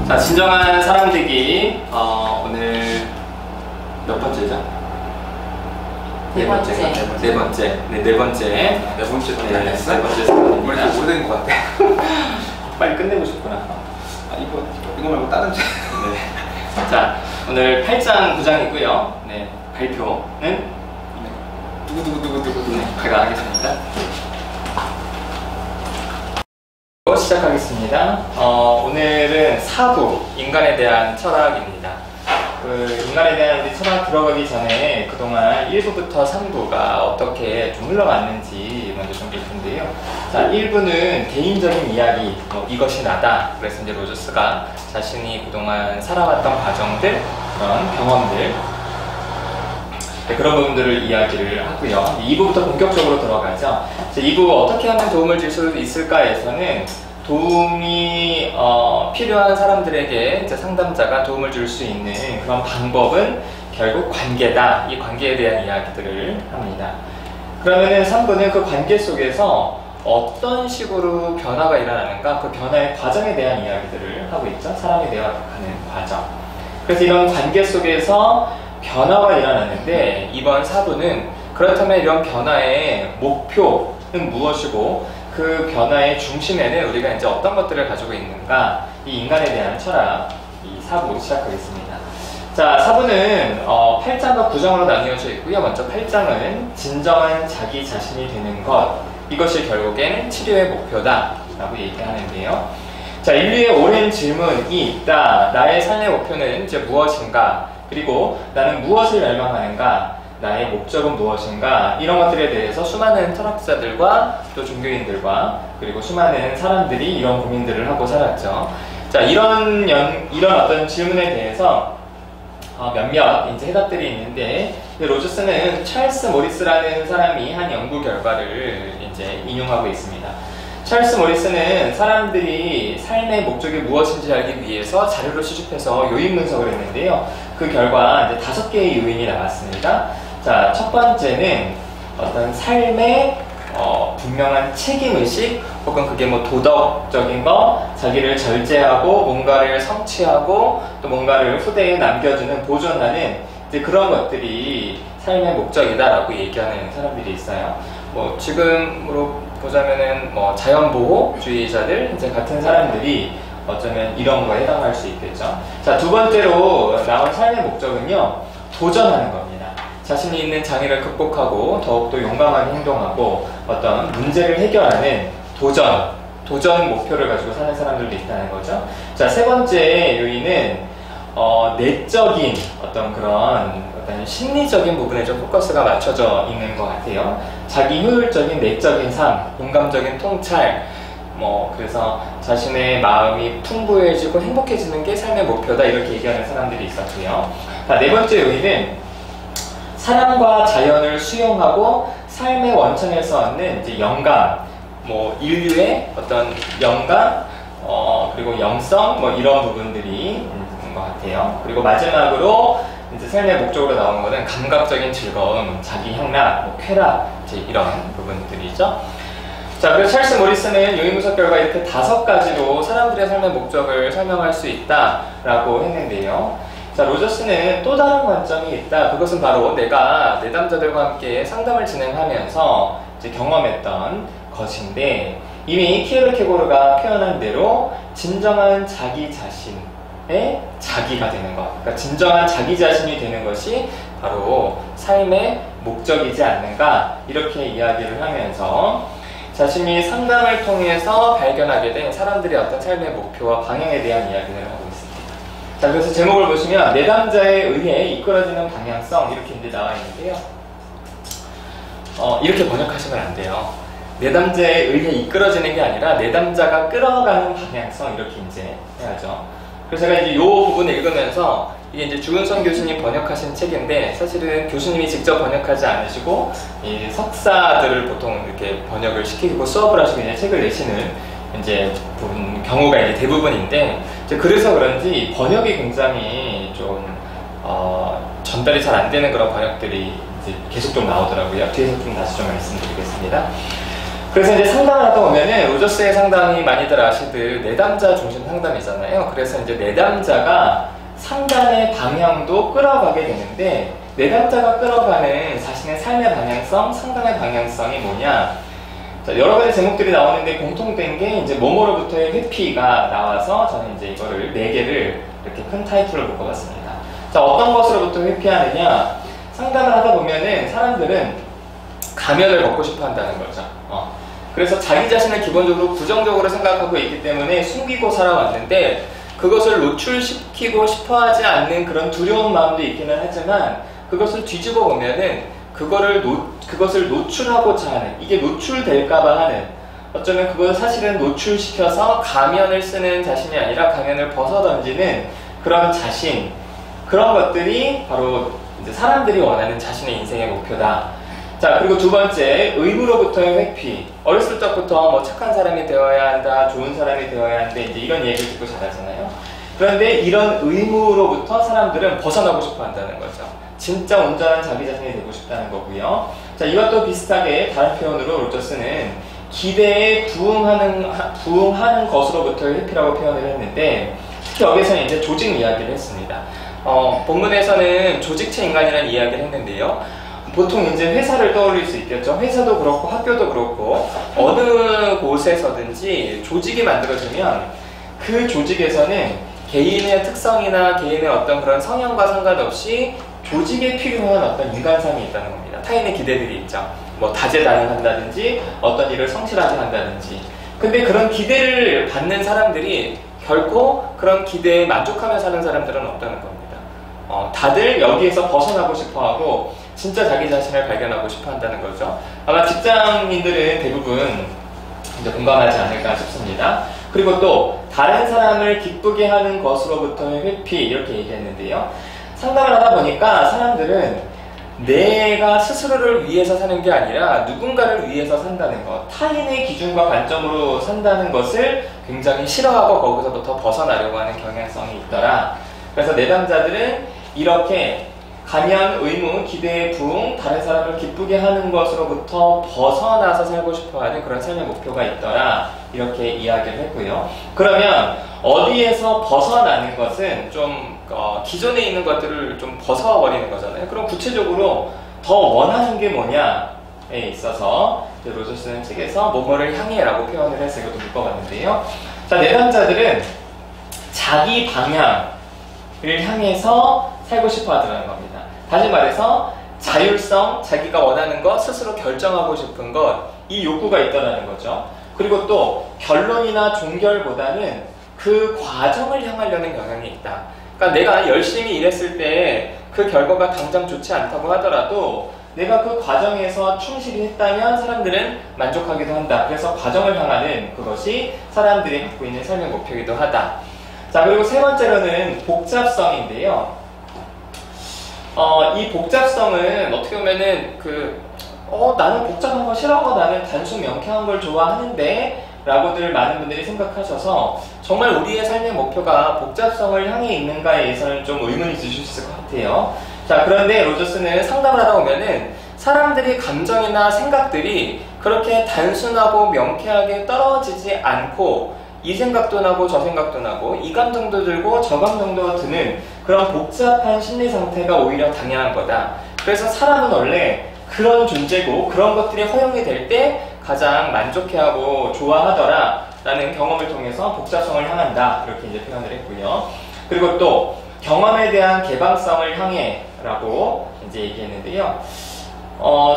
자, 진정한 사람되기. 오늘 몇 번째죠? 네 번째. 네 번째. 네 번째 왜 이렇게 오래된 것 같아? 빨리 끝내고 싶구나. 이거 말고 다른 책. 네. 자, 오늘 8장 9장이고요. 네, 발표는 누구누구누구누구 제가 하겠습니다. 시작하겠습니다. 오늘은 사부, 인간에 대한 철학입니다. 인간에 대한 우리 철학 들어가기 전에 그동안 1부부터 3부가 어떻게 좀 흘러갔는지 먼저 좀 볼 텐데요. 자, 1부는 개인적인 이야기, 이것이 나다. 그래서 이제 로저스가 자신이 그동안 살아왔던 과정들, 그런 경험들, 네, 그런 부분들을 이야기를 하고요. 2부부터 본격적으로 들어가죠. 2부 어떻게 하면 도움을 줄 수 있을까에서는 도움이 필요한 사람들에게 이제 상담자가 도움을 줄 수 있는 그런 방법은 결국 관계다. 이 관계에 대한 이야기들을 합니다. 그러면은 3부는 그 관계 속에서 어떤 식으로 변화가 일어나는가, 그 변화의 과정에 대한 이야기들을 하고 있죠. 사람이 되어가는 과정. 그래서 이런 관계 속에서 변화가 일어나는데, 이번 4부는 그렇다면 이런 변화의 목표는 무엇이고, 그 변화의 중심에는 우리가 이제 어떤 것들을 가지고 있는가, 이 인간에 대한 철학, 이 4부 시작하겠습니다. 자, 4부는 8장과 9장으로 나뉘어져 있고요. 먼저 8장은 진정한 자기 자신이 되는 것, 이것이 결국엔 치료의 목표다 라고 얘기하는데요. 자, 인류의 오랜 질문이 있다. 나의 삶의 목표는 이제 무엇인가, 그리고 나는 무엇을 열망하는가, 나의 목적은 무엇인가, 이런 것들에 대해서 수많은 철학자들과 또 종교인들과 그리고 수많은 사람들이 이런 고민들을 하고 살았죠. 자, 이런 어떤 질문에 대해서 몇몇 이제 해답들이 있는데, 로저스는 찰스 모리스라는 사람이 한 연구 결과를 이제 인용하고 있습니다. 찰스 모리스는 사람들이 삶의 목적이 무엇인지 알기 위해서 자료를 수집해서 요인 분석을 했는데요. 그 결과 이제 5개의 요인이 나왔습니다. 자, 첫 번째는 어떤 삶의 분명한 책임의식, 혹은 그게 뭐 도덕적인 거, 자기를 절제하고 뭔가를 성취하고 또 뭔가를 후대에 남겨주는, 보존하는 이제 그런 것들이 삶의 목적이다라고 얘기하는 사람들이 있어요. 뭐 지금으로 보자면은 뭐 자연보호주의자들 이제 같은 사람들이 어쩌면 이런 거에 해당할 수 있겠죠. 자, 두 번째로 나온 삶의 목적은요, 도전하는 겁니다. 자신이 있는 장애를 극복하고 더욱더 용감하게 행동하고 어떤 문제를 해결하는 도전 목표를 가지고 사는 사람들도 있다는 거죠. 자, 세 번째 요인은 내적인 어떤 그런 심리적인 부분에 좀 포커스가 맞춰져 있는 것 같아요. 자기 효율적인 내적인 삶, 공감적인 통찰, 그래서 자신의 마음이 풍부해지고 행복해지는 게 삶의 목표다, 이렇게 얘기하는 사람들이 있었고요. 자, 네 번째 요인은 사람과 자연을 수용하고 삶의 원천에서 얻는 이제 영감, 인류의 어떤 영감, 그리고 영성, 이런 부분들이 있는 것 같아요. 그리고 마지막으로 이제 삶의 목적으로 나온 거는 감각적인 즐거움, 자기 향락, 쾌락, 이제 이런 부분들이죠. 자, 그래서 찰스 모리스는 요인 분석 결과 이렇게 5가지로 사람들의 삶의 목적을 설명할 수 있다라고 했는데요. 자, 로저스는 또 다른 관점이 있다. 그것은 바로 내가 내담자들과 함께 상담을 진행하면서 이제 경험했던 것인데, 이미 키에르케고르가 표현한 대로 진정한 자기 자신의 자기가 되는 것, 그러니까 진정한 자기 자신이 되는 것이 바로 삶의 목적이지 않는가, 이렇게 이야기를 하면서 자신이 상담을 통해서 발견하게 된 사람들의 어떤 삶의 목표와 방향에 대한 이야기를 하고 있습니다. 자, 그래서 제목을 보시면 내담자에 의해 이끌어지는 방향성, 이렇게 이제 나와 있는데요. 이렇게 번역하시면 안 돼요. 내담자에 의해 이끌어지는 게 아니라 내담자가 끌어가는 방향성, 이렇게 이제 해야죠. 그래서 제가 이제 이 부분을 읽으면서, 이게 이제 주은성 교수님 번역하신 책인데, 사실은 교수님이 직접 번역하지 않으시고 이 석사들을 보통 이렇게 번역을 시키고 수업을 하시고 이제 책을 내시는 이제 경우가 이제 대부분인데, 이제 그래서 그런지 번역이 굉장히 좀 전달이 잘 안 되는 그런 번역들이 이제 계속 좀 나오더라고요. 뒤에서 좀 다시 좀 말씀드리겠습니다. 그래서 이제 상담을 하다 보면은 로저스의 상담이 많이들 아시듯 내담자 중심 상담이잖아요. 그래서 이제 내담자가 상담의 방향도 끌어가게 되는데, 내담자가 끌어가는 자신의 삶의 방향성, 상담의 방향성이 뭐냐? 자, 여러 가지 제목들이 나오는데 공통된 게 이제 뭐뭐로부터의 회피가 나와서 저는 이제 이거를 4개를 이렇게 큰 타이틀로 묶어봤습니다. 자, 어떤 것으로부터 회피하느냐? 상담을 하다 보면은 사람들은 가면을 벗고 싶어 한다는 거죠. 그래서 자기 자신을 기본적으로 부정적으로 생각하고 있기 때문에 숨기고 살아왔는데, 그것을 노출시키고 싶어 하지 않는 그런 두려운 마음도 있기는 하지만, 그것을 뒤집어 보면은 그것을 노출하고자 하는, 이게 노출될까봐 하는, 어쩌면 그걸 사실은 노출시켜서 가면을 쓰는 자신이 아니라 가면을 벗어던지는 그런 자신, 그런 것들이 바로 이제 사람들이 원하는 자신의 인생의 목표다. 자, 그리고 두 번째, 의무로부터의 회피. 어렸을 적부터 뭐 착한 사람이 되어야 한다, 좋은 사람이 되어야 한다, 이제 이런 얘기를 듣고 자라잖아요. 그런데 이런 의무로부터 사람들은 벗어나고 싶어 한다는 거죠. 진짜 온전한 자기 자신이 되고 싶다는 거고요. 자, 이것도 비슷하게 다른 표현으로 로저스는 기대에 부응하는 것으로부터의 회피라고 표현을 했는데, 특히 여기서는 이제 조직 이야기를 했습니다. 본문에서는 조직체 인간이라는 이야기를 했는데요. 보통 이제 회사를 떠올릴 수 있겠죠. 회사도 그렇고 학교도 그렇고 어느 곳에서든지 조직이 만들어지면 그 조직에서는 개인의 특성이나 개인의 어떤 그런 성향과 상관없이 조직에 필요한 어떤 인간상이 있다는 겁니다. 타인의 기대들이 있죠. 뭐 다재다능한다든지 어떤 일을 성실하게 한다든지. 근데 그런 기대를 받는 사람들이 결코 그런 기대에 만족하며 사는 사람들은 없다는 겁니다. 다들 여기에서 벗어나고 싶어하고 진짜 자기 자신을 발견하고 싶어 한다는 거죠. 아마 직장인들은 대부분 이제 공감하지 않을까 싶습니다. 그리고 또 다른 사람을 기쁘게 하는 것으로부터의 회피, 이렇게 얘기했는데요. 상담을 하다 보니까 사람들은 내가 스스로를 위해서 사는 게 아니라 누군가를 위해서 산다는 것, 타인의 기준과 관점으로 산다는 것을 굉장히 싫어하고 거기서부터 벗어나려고 하는 경향성이 있더라. 그래서 내담자들은 이렇게 가면, 의무, 기대에 부응, 다른 사람을 기쁘게 하는 것으로부터 벗어나서 살고 싶어하는 그런 삶의 목표가 있더라, 이렇게 이야기를 했고요. 그러면 어디에서 벗어나는 것은 좀 기존에 있는 것들을 좀 벗어버리는 거잖아요. 그럼 구체적으로 더 원하는 게 뭐냐에 있어서 로저스는 책에서 뭐뭐를 향해 라고 표현을 해서 이것도 묶어봤는데요. 자, 내담자들은 자기 방향을 향해서 살고 싶어 하더라는 겁니다. 다시 말해서 자율성, 자기가 원하는 것, 스스로 결정하고 싶은 것, 이 욕구가 있다는 거죠. 그리고 또 결론이나 종결보다는 그 과정을 향하려는 경향이 있다. 그러니까 내가 열심히 일했을 때 그 결과가 당장 좋지 않다고 하더라도 내가 그 과정에서 충실히 했다면 사람들은 만족하기도 한다. 그래서 과정을 향하는 그것이 사람들이 갖고 있는 삶의 목표이기도 하다. 자, 그리고 세 번째로는 복잡성인데요. 이 복잡성은 어떻게 보면은 나는 복잡한 거 싫어하고 나는 단순 명쾌한 걸 좋아하는데 라고들 많은 분들이 생각하셔서 정말 우리의 삶의 목표가 복잡성을 향해 있는가에 대해서는 좀 의문이 드실 수 있을 것 같아요. 자, 그런데 로저스는 상담을 하다 보면은 사람들의 감정이나 생각들이 그렇게 단순하고 명쾌하게 떨어지지 않고 이 생각도 나고 저 생각도 나고 이 감정도 들고 저 감정도 드는 그런 복잡한 심리 상태가 오히려 당연한 거다. 그래서 사람은 원래 그런 존재고 그런 것들이 허용이 될 때 가장 만족해하고 좋아하더라 라는 경험을 통해서 복잡성을 향한다, 이렇게 이제 표현을 했고요. 그리고 또 경험에 대한 개방성을 향해 라고 이제 얘기했는데요.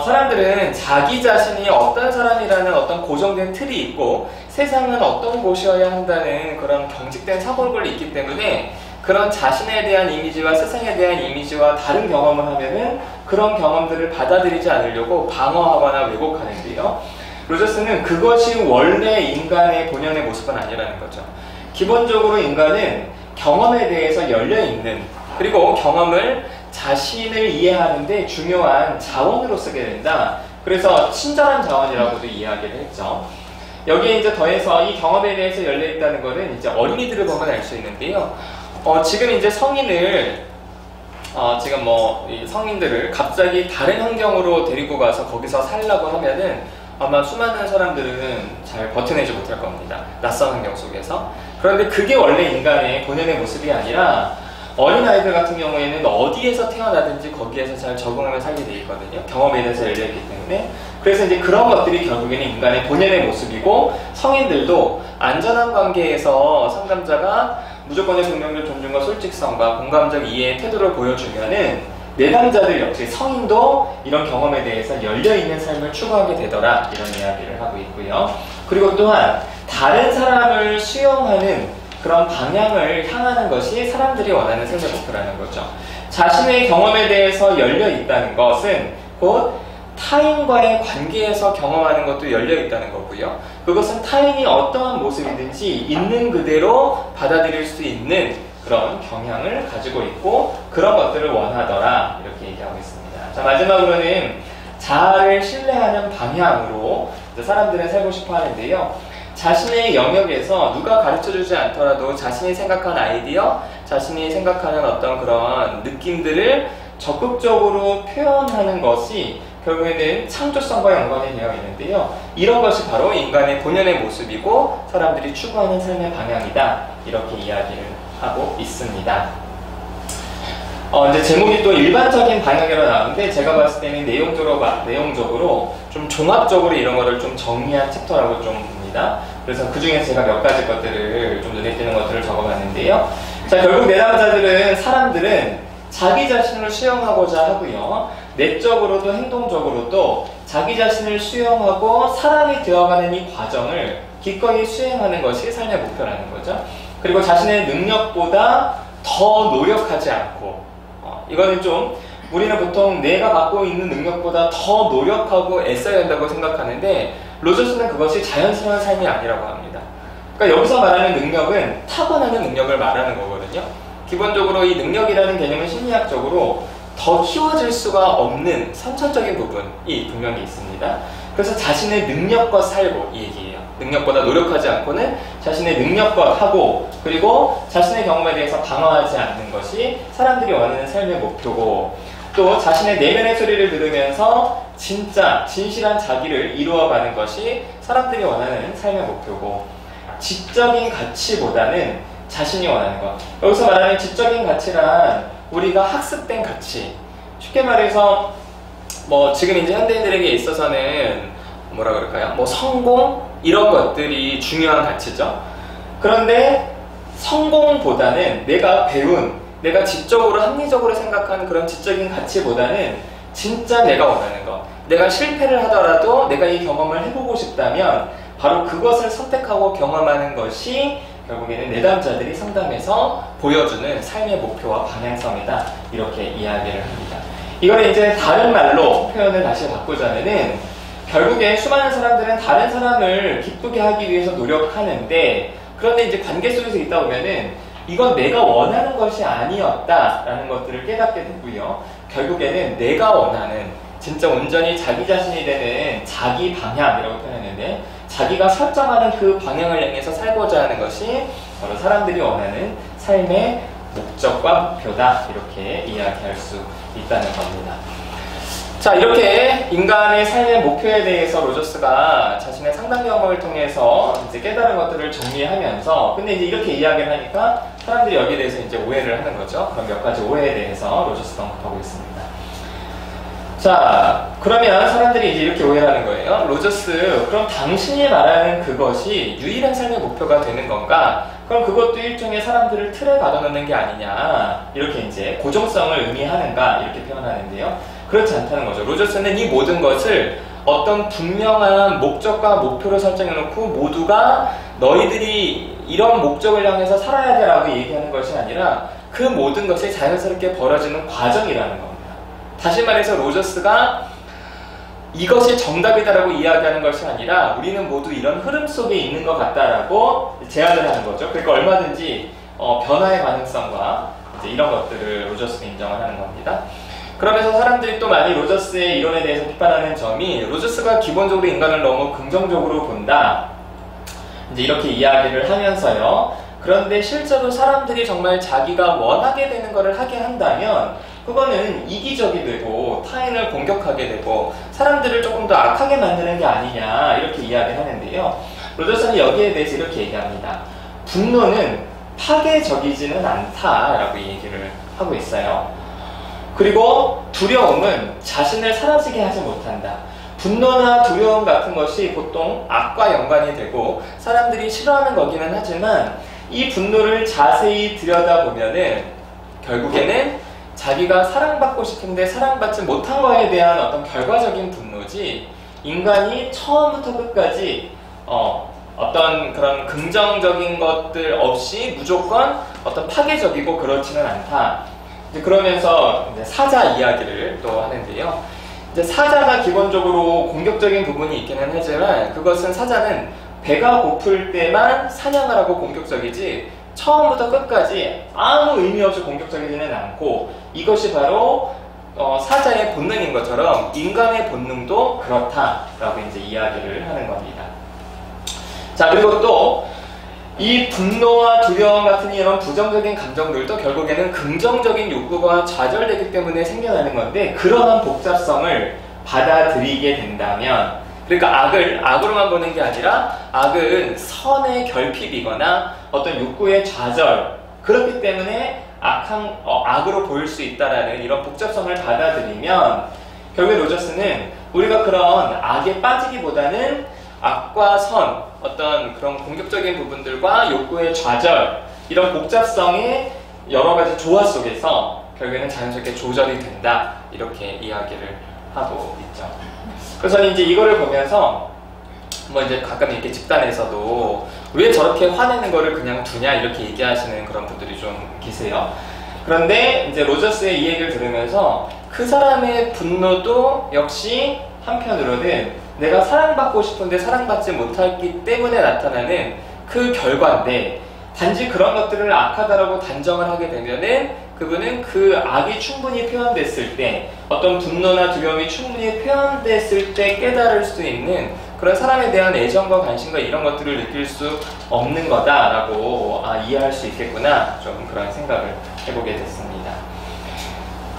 사람들은 자기 자신이 어떤 사람이라는 어떤 고정된 틀이 있고 세상은 어떤 곳이어야 한다는 그런 경직된 사고력이 있기 때문에 그런 자신에 대한 이미지와 세상에 대한 이미지와 다른 경험을 하면은 그런 경험들을 받아들이지 않으려고 방어하거나 왜곡하는데요. 로저스는 그것이 원래 인간의 본연의 모습은 아니라는 거죠. 기본적으로 인간은 경험에 대해서 열려있는, 그리고 경험을 자신을 이해하는데 중요한 자원으로 쓰게 된다. 그래서 친절한 자원이라고도 이야기를 했죠. 여기에 이제 더해서 이 경험에 대해서 열려있다는 것은 이제 어린이들을 보면 알 수 있는데요. 지금 이제 성인을 이 성인들을 갑자기 다른 환경으로 데리고 가서 거기서 살라고 하면은 아마 수많은 사람들은 잘 버텨내지 못할 겁니다. 낯선 환경 속에서. 그런데 그게 원래 인간의 본연의 모습이 아니라 어린아이들 같은 경우에는 어디에서 태어나든지 거기에서 잘 적응하며 살게 돼 있거든요. 경험에 대해서 열려있기 때문에. 그래서 이제 그런 것들이 결국에는 인간의 본연의 모습이고, 성인들도 안전한 관계에서 상담자가 무조건의 동명적 존중과 솔직성과 공감적 이해의 태도를 보여주면은 내담자들 역시 성인도 이런 경험에 대해서 열려있는 삶을 추구하게 되더라, 이런 이야기를 하고 있고요. 그리고 또한 다른 사람을 수용하는 그런 방향을 향하는 것이 사람들이 원하는 삶의 목표라는 거죠. 자신의 경험에 대해서 열려있다는 것은 곧 타인과의 관계에서 경험하는 것도 열려있다는 거고요. 그것은 타인이 어떠한 모습이든지 있는 그대로 받아들일 수 있는 그런 경향을 가지고 있고, 그런 것들을 원하더라, 이렇게 얘기하고 있습니다. 자, 마지막으로는 자아를 신뢰하는 방향으로 사람들은 살고 싶어 하는데요. 자신의 영역에서 누가 가르쳐주지 않더라도 자신이 생각한 아이디어, 자신이 생각하는 어떤 그런 느낌들을 적극적으로 표현하는 것이 결국에는 창조성과 연관이 되어 있는데요. 이런 것이 바로 인간의 본연의 모습이고 사람들이 추구하는 삶의 방향이다, 이렇게 이야기를 하고 있습니다. 이제 제목이 또 일반적인 방향이라 나오는데, 제가 봤을 때는 내용적으로 좀 종합적으로 이런 거를 좀 정리한 챕터라고 좀 봅니다. 그래서 그 중에 제가 몇 가지 것들을 좀 눈에 띄는 것들을 적어봤는데요. 자, 결국 사람들은 자기 자신을 수용하고자 하고요. 내적으로도 행동적으로도 자기 자신을 수용하고 사람이 되어가는 이 과정을 기꺼이 수행하는 것이 삶의 목표라는 거죠. 그리고 자신의 능력보다 더 노력하지 않고, 이거는 좀 우리는 보통 내가 갖고 있는 능력보다 더 노력하고 애써야 한다고 생각하는데, 로저스는 그것이 자연스러운 삶이 아니라고 합니다. 그러니까 여기서 말하는 능력은 타고나는 능력을 말하는 거거든요. 기본적으로 이 능력이라는 개념은 심리학적으로 더 키워질 수가 없는 선천적인 부분이 분명히 있습니다. 그래서 자신의 능력껏 살고, 이 얘기예요. 능력보다 노력하지 않고는 자신의 진력껏 하고, 그리고 자신의 경험에 대해서 방어하지 않는 것이 사람들이 원하는 삶의 목표고, 또 자신의 내면의 소리를 들으면서 진짜 진실한 자기를 이루어가는 것이 사람들이 원하는 삶의 목표고, 지적인 가치보다는 자신이 원하는 것. 여기서 말하는 지적인 가치란 우리가 학습된 가치, 쉽게 말해서 지금 이제 현대인들에게 있어서는 뭐라 그럴까요? 성공? 이런 것들이 중요한 가치죠. 그런데 성공보다는 내가 배운, 내가 지적으로 합리적으로 생각하는 그런 지적인 가치보다는 진짜 내가 원하는 것, 내가 실패를 하더라도 내가 이 경험을 해보고 싶다면 바로 그것을 선택하고 경험하는 것이 결국에는 내담자들이 상담에서 보여주는 삶의 목표와 방향성이다, 이렇게 이야기를 합니다. 이걸 이제 다른 말로 표현을 다시 바꾸자면은, 결국에 수많은 사람들은 다른 사람을 기쁘게 하기 위해서 노력하는데, 그런데 이제 관계 속에서 있다 보면은 이건 내가 원하는 것이 아니었다라는 것들을 깨닫게 되고요. 결국에는 내가 원하는, 진짜 온전히 자기 자신이 되는 자기 방향이라고 표현했는데, 자기가 설정하는 그 방향을 향해서 살고자 하는 것이 바로 사람들이 원하는 삶의 목적과 목표다, 이렇게 이야기할 수 있다는 겁니다. 자, 이렇게 인간의 삶의 목표에 대해서 로저스가 자신의 상담 경험을 통해서 이제 깨달은 것들을 정리하면서, 근데 이제 이렇게 이야기를 하니까 사람들이 여기에 대해서 이제 오해를 하는 거죠. 그럼 몇 가지 오해에 대해서 로저스가 언급하고 있습니다. 자, 그러면 사람들이 이제 이렇게 오해를 하는 거예요. 로저스, 그럼 당신이 말하는 그것이 유일한 삶의 목표가 되는 건가? 그럼 그것도 일종의 사람들을 틀에 가둬놓는 게 아니냐, 이렇게 이제 고정성을 의미하는가, 이렇게 표현하는데요. 그렇지 않다는 거죠. 로저스는 이 모든 것을 어떤 분명한 목적과 목표를 설정해놓고 모두가 너희들이 이런 목적을 향해서 살아야 돼 라고 얘기하는 것이 아니라 그 모든 것이 자연스럽게 벌어지는 과정이라는 겁니다. 다시 말해서 로저스가 이것이 정답이다라고 이야기하는 것이 아니라 우리는 모두 이런 흐름 속에 있는 것 같다라고 제안을 하는 거죠. 그러니까 얼마든지 변화의 가능성과 이제 이런 것들을 로저스는 인정을 하는 겁니다. 그러면서 사람들이 또 많이 로저스의 이론에 대해서 비판하는 점이, 로저스가 기본적으로 인간을 너무 긍정적으로 본다, 이제 이렇게 이야기를 하면서요. 그런데 실제로 사람들이 정말 자기가 원하게 되는 것을 하게 한다면 그거는 이기적이 되고 타인을 공격하게 되고 사람들을 조금 더 악하게 만드는 게 아니냐 이렇게 이야기하는데요. 로저스는 여기에 대해서 이렇게 얘기합니다. 분노는 파괴적이지는 않다라고 얘기를 하고 있어요. 그리고 두려움은 자신을 사라지게 하지 못한다. 분노나 두려움 같은 것이 보통 악과 연관이 되고 사람들이 싫어하는 거기는 하지만 이 분노를 자세히 들여다보면은 결국에는 자기가 사랑받고 싶은데 사랑받지 못한 거에 대한 어떤 결과적인 분노지 인간이 처음부터 끝까지 어떤 그런 긍정적인 것들 없이 무조건 어떤 파괴적이고 그렇지는 않다. 이제 그러면서 이제 사자 이야기를 또 하는데요. 이제 사자가 기본적으로 공격적인 부분이 있기는 하지만 그것은 사자는 배가 고플 때만 사냥을 하고 공격적이지 처음부터 끝까지 아무 의미 없이 공격적이지는 않고 이것이 바로 사자의 본능인 것처럼 인간의 본능도 그렇다라고 이제 이야기를 하는 겁니다. 자, 그리고 또 이 분노와 두려움 같은 이런 부정적인 감정들도 결국에는 긍정적인 욕구가 좌절되기 때문에 생겨나는 건데 그러한 복잡성을 받아들이게 된다면 그러니까 악으로만 보는 게 아니라 악은 선의 결핍이거나 어떤 욕구의 좌절 그렇기 때문에 악으로 보일 수 있다라는 이런 복잡성을 받아들이면 결국에 로저스는 우리가 그런 악에 빠지기보다는 악과 선, 어떤 그런 공격적인 부분들과 욕구의 좌절 이런 복잡성의 여러 가지 조화 속에서 결국에는 자연스럽게 조절이 된다 이렇게 이야기를 하고 있죠. 그래서 이제 이거를 보면서 뭐 이제 가끔 이렇게 집단에서도 왜 저렇게 화내는 거를 그냥 두냐 이렇게 얘기하시는 그런 분들이 좀 계세요. 그런데 이제 로저스의 이 얘기를 들으면서 그 사람의 분노도 역시 한편으로는 내가 사랑받고 싶은데 사랑받지 못했기 때문에 나타나는 그 결과인데 단지 그런 것들을 악하다라고 단정을 하게 되면은 그분은 그 악이 충분히 표현됐을 때 어떤 분노나 두려움이 충분히 표현됐을 때 깨달을 수 있는 그런 사람에 대한 애정과 관심과 이런 것들을 느낄 수 없는 거다라고 이해할 수 있겠구나 좀 그런 생각을 해보게 됐습니다.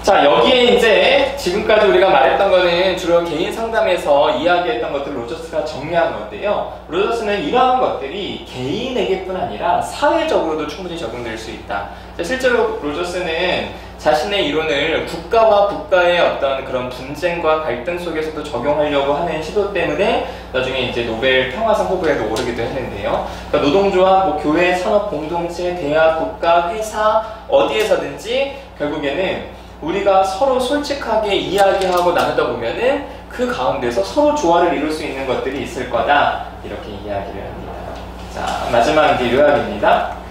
자, 여기에 이제 지금까지 우리가 말했던 거는 주로 개인 상담에서 이야기했던 것들을 로저스가 정리한 건데요. 로저스는 이러한 것들이 개인에게뿐 아니라 사회적으로도 충분히 적용될 수 있다. 실제로 로저스는 자신의 이론을 국가와 국가의 어떤 그런 분쟁과 갈등 속에서도 적용하려고 하는 시도 때문에 나중에 이제 노벨 평화상 후보에도 오르기도 했는데요. 그러니까 노동조합, 뭐 교회, 산업 공동체, 대학, 국가, 회사 어디에서든지 결국에는 우리가 서로 솔직하게 이야기하고 나누다 보면은 그 가운데서 서로 조화를 이룰 수 있는 것들이 있을 거다 이렇게 이야기를 합니다. 자, 마지막 이제 요약입니다.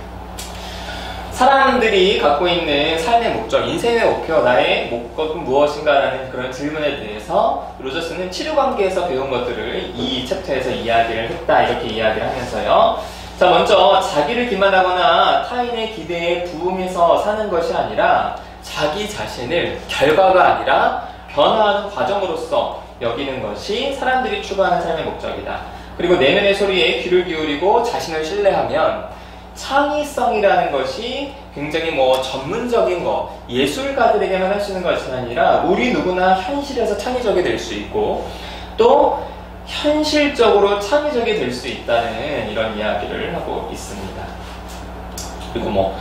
사람들이 갖고 있는 삶의 목적, 인생의 목표, 나의 목적은 무엇인가라는 그런 질문에 대해서 로저스는 치료관계에서 배운 것들을 이 챕터에서 이야기를 했다 이렇게 이야기를 하면서요. 자, 먼저 자기를 기만하거나 타인의 기대에 부응해서 사는 것이 아니라 자기 자신을 결과가 아니라 변화하는 과정으로서 여기는 것이 사람들이 추구하는 삶의 목적이다. 그리고 내면의 소리에 귀를 기울이고 자신을 신뢰하면 창의성이라는 것이 굉장히 뭐 전문적인 거, 예술가들에게만 할 수 있는 것이 아니라 우리 누구나 현실에서 창의적이 될 수 있고 또 현실적으로 창의적이 될 수 있다는 이런 이야기를 하고 있습니다. 그리고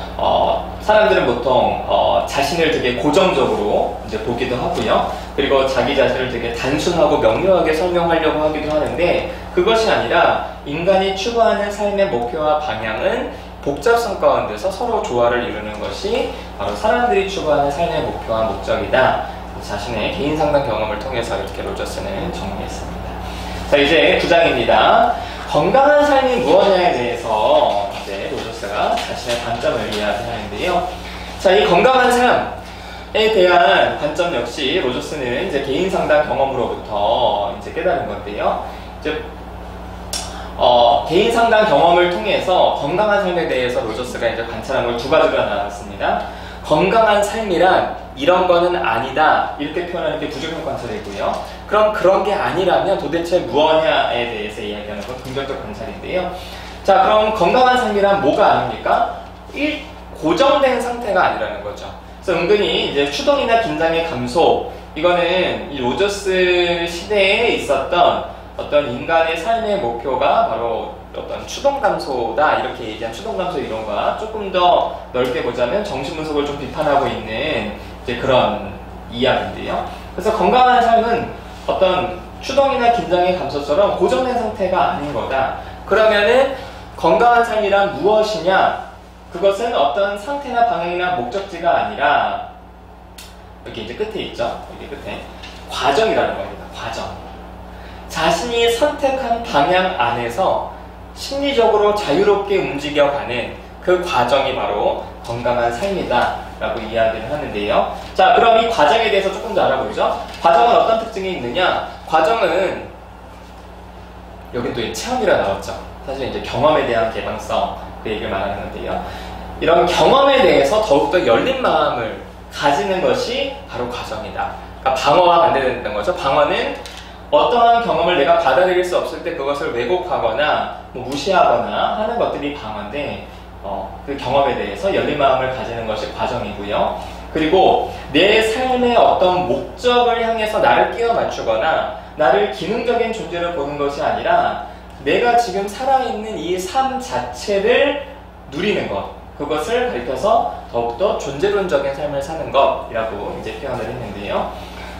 사람들은 보통 자신을 되게 고정적으로 이제 보기도 하고요. 그리고 자기 자신을 되게 단순하고 명료하게 설명하려고 하기도 하는데 그것이 아니라 인간이 추구하는 삶의 목표와 방향은 복잡성 가운데서 서로 조화를 이루는 것이 바로 사람들이 추구하는 삶의 목표와 목적이다. 자신의 개인 상담 경험을 통해서 이렇게 로저스는 정리했습니다. 자, 이제 9장입니다. 건강한 삶이 무엇이냐에 대해서 이제 로저스가 자신의 관점을 이야기하는데요. 자, 이 건강한 삶에 대한 관점 역시 로저스는 이제 개인 상담 경험으로부터 이제 깨달은 건데요. 이제 개인 상담 경험을 통해서 건강한 삶에 대해서 로저스가 이제 관찰한 걸 두 가지가 나왔습니다. 건강한 삶이란 이런 거는 아니다 이렇게 표현하는 게 부정적 관찰이고요. 그럼 그런 게 아니라면 도대체 무엇냐에 대해서 이야기하는 건 긍정적 관찰인데요. 자, 그럼 건강한 삶이란 뭐가 아닙니까? 고정된 상태가 아니라는 거죠. 그래서 그래서 은근히 이제 추동이나 긴장의 감소, 이거는 이 로저스 시대에 있었던 어떤 인간의 삶의 목표가 바로 어떤 추동 감소다, 이렇게 얘기한 추동 감소 이론과 조금 더 넓게 보자면 정신분석을 좀 비판하고 있는 이제 그런 이야기인데요. 그래서 건강한 삶은 어떤 추동이나 긴장의 감소처럼 고정된 상태가 아닌 거다. 그러면은 건강한 삶이란 무엇이냐? 그것은 어떤 상태나 방향이나 목적지가 아니라 여기 이제 끝에 있죠. 여기 끝에 과정이라는 겁니다. 과정. 자신이 선택한 방향 안에서 심리적으로 자유롭게 움직여가는 그 과정이 바로 건강한 삶이다 라고 이야기를 하는데요. 자, 그럼 이 과정에 대해서 조금 더 알아보죠. 과정은 어떤 특징이 있느냐? 과정은 여기 또 체험이라 나왔죠. 사실 이제 경험에 대한 개방성, 그 얘기를 말하는 건데요. 이런 경험에 대해서 더욱더 열린 마음을 가지는 것이 바로 과정이다. 그러니까 방어와 반대된다는 거죠. 방어는 어떠한 경험을 내가 받아들일 수 없을 때 그것을 왜곡하거나 뭐 무시하거나 하는 것들이 방어인데, 그 경험에 대해서 열린 마음을 가지는 것이 과정이고요. 그리고 내 삶의 어떤 목적을 향해서 나를 끼워 맞추거나 나를 기능적인 존재로 보는 것이 아니라 내가 지금 살아있는 이 삶 자체를 누리는 것, 그것을 가리켜서 더욱더 존재론적인 삶을 사는 것이라고 이제 표현을 했는데요.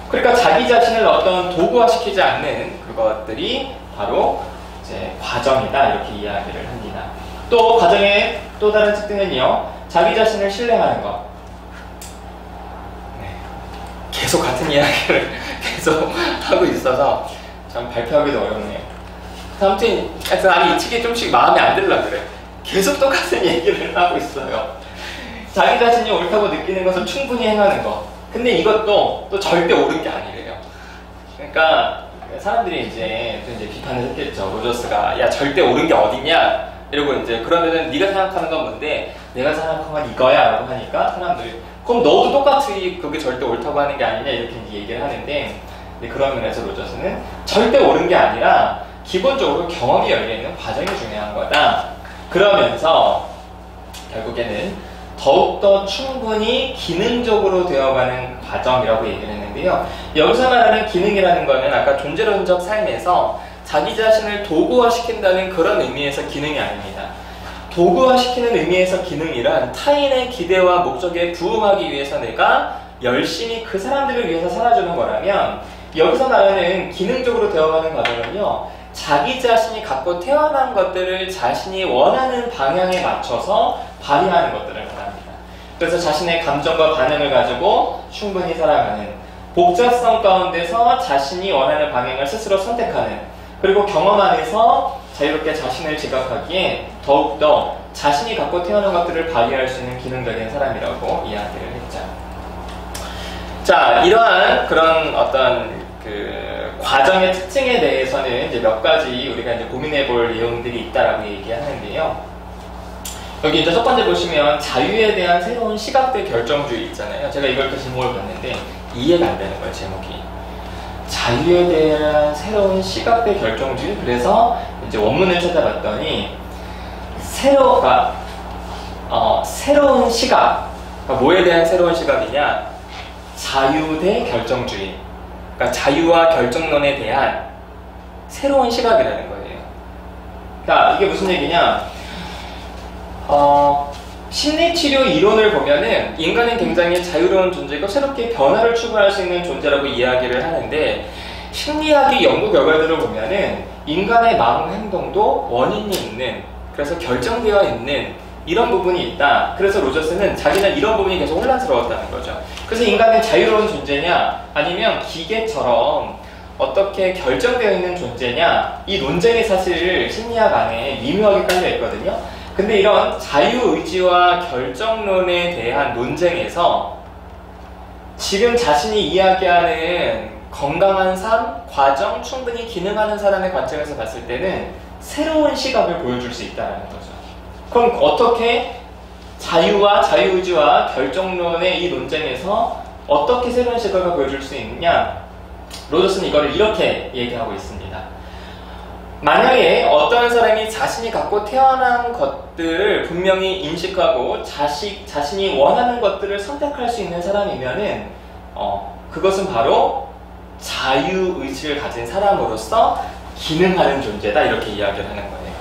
그러니까 자기 자신을 어떤 도구화시키지 않는 그것들이 바로 이제 과정이다, 이렇게 이야기를 합니다. 또 과정의 또 다른 특징은요, 자기 자신을 신뢰하는 것. 네. 계속 같은 이야기를 계속 하고 있어서 참 발표하기도 어렵네요. 아무튼 나는 이 책이 좀씩 마음에 안 들라 그래. 계속 똑같은 얘기를 하고 있어요. 자기 자신이 옳다고 느끼는 것을 충분히 행하는 것. 근데 이것도 또 절대 옳은 게 아니래요. 그러니까 사람들이 이제 비판을 했겠죠. 로저스가 야, 절대 옳은 게 어딨냐? 이러고 이제 그러면은 네가 생각하는 건 뭔데? 내가 생각한 건 이거야 라고 하니까 사람들이 그럼 너도 똑같이 그게 절대 옳다고 하는 게 아니냐, 이렇게 이제 얘기를 하는데, 그런 면에서 로저스는 절대 옳은 게 아니라 기본적으로 경험이 열려있는 과정이 중요한 거다. 그러면서 결국에는 더욱더 충분히 기능적으로 되어가는 과정이라고 얘기를 했는데요. 여기서 말하는 기능이라는 거는 아까 존재론적 삶에서 자기 자신을 도구화시킨다는 그런 의미에서 기능이 아닙니다. 도구화시키는 의미에서 기능이란 타인의 기대와 목적에 부응하기 위해서 내가 열심히 그 사람들을 위해서 살아주는 거라면, 여기서 말하는 기능적으로 되어가는 과정은요, 자기 자신이 갖고 태어난 것들을 자신이 원하는 방향에 맞춰서 발휘하는 것들을 말합니다. 그래서 자신의 감정과 반응을 가지고 충분히 살아가는, 복잡성 가운데서 자신이 원하는 방향을 스스로 선택하는, 그리고 경험 안에서 자유롭게 자신을 지각하기에 더욱더 자신이 갖고 태어난 것들을 발휘할 수 있는 기능적인 사람이라고 이야기를 했죠. 자, 이러한 그런 어떤 그 과정의 특징에 대해서는 이제 몇 가지 우리가 이제 고민해 볼 내용들이 있다라고 얘기하는데요. 여기 이제 첫 번째 보시면 자유에 대한 새로운 시각대 결정주의 있잖아요. 제가 이걸 또 제목을 봤는데 이해가 안 되는 거예요, 제목이. 자유에 대한 새로운 시각대 결정주의. 그래서 이제 원문을 찾아봤더니 새로운 시각. 그러니까 뭐에 대한 새로운 시각이냐? 자유 대 결정주의. 그러니까 자유와 결정론에 대한 새로운 시각이라는 거예요. 그러니까 이게 무슨 얘기냐? 심리치료 이론을 보면은 인간은 굉장히 자유로운 존재고 새롭게 변화를 추구할 수 있는 존재라고 이야기를 하는데, 심리학의 연구 결과들을 보면은 인간의 마음 행동도 원인이 있는, 그래서 결정되어 있는 이런 부분이 있다. 그래서 로저스는 자기는 이런 부분이 계속 혼란스러웠다는 거죠. 그래서 인간은 자유로운 존재냐 아니면 기계처럼 어떻게 결정되어 있는 존재냐, 이 논쟁이 사실 심리학 안에 미묘하게 깔려 있거든요. 근데 이런 자유의지와 결정론에 대한 논쟁에서 지금 자신이 이야기하는 건강한 삶, 과정, 충분히 기능하는 사람의 관점에서 봤을 때는 새로운 시각을 보여줄 수 있다는 거죠. 그럼 어떻게 자유와 자유의지와 결정론의 이 논쟁에서 어떻게 새로운 시각을 보여줄 수 있느냐? 로저스는 이거를 이렇게 얘기하고 있습니다. 만약에 어떤 사람이 자신이 갖고 태어난 것들을 분명히 인식하고 자신이 원하는 것들을 선택할 수 있는 사람이면은 그것은 바로 자유의지를 가진 사람으로서 기능하는 존재다, 이렇게 이야기를 하는 거예요.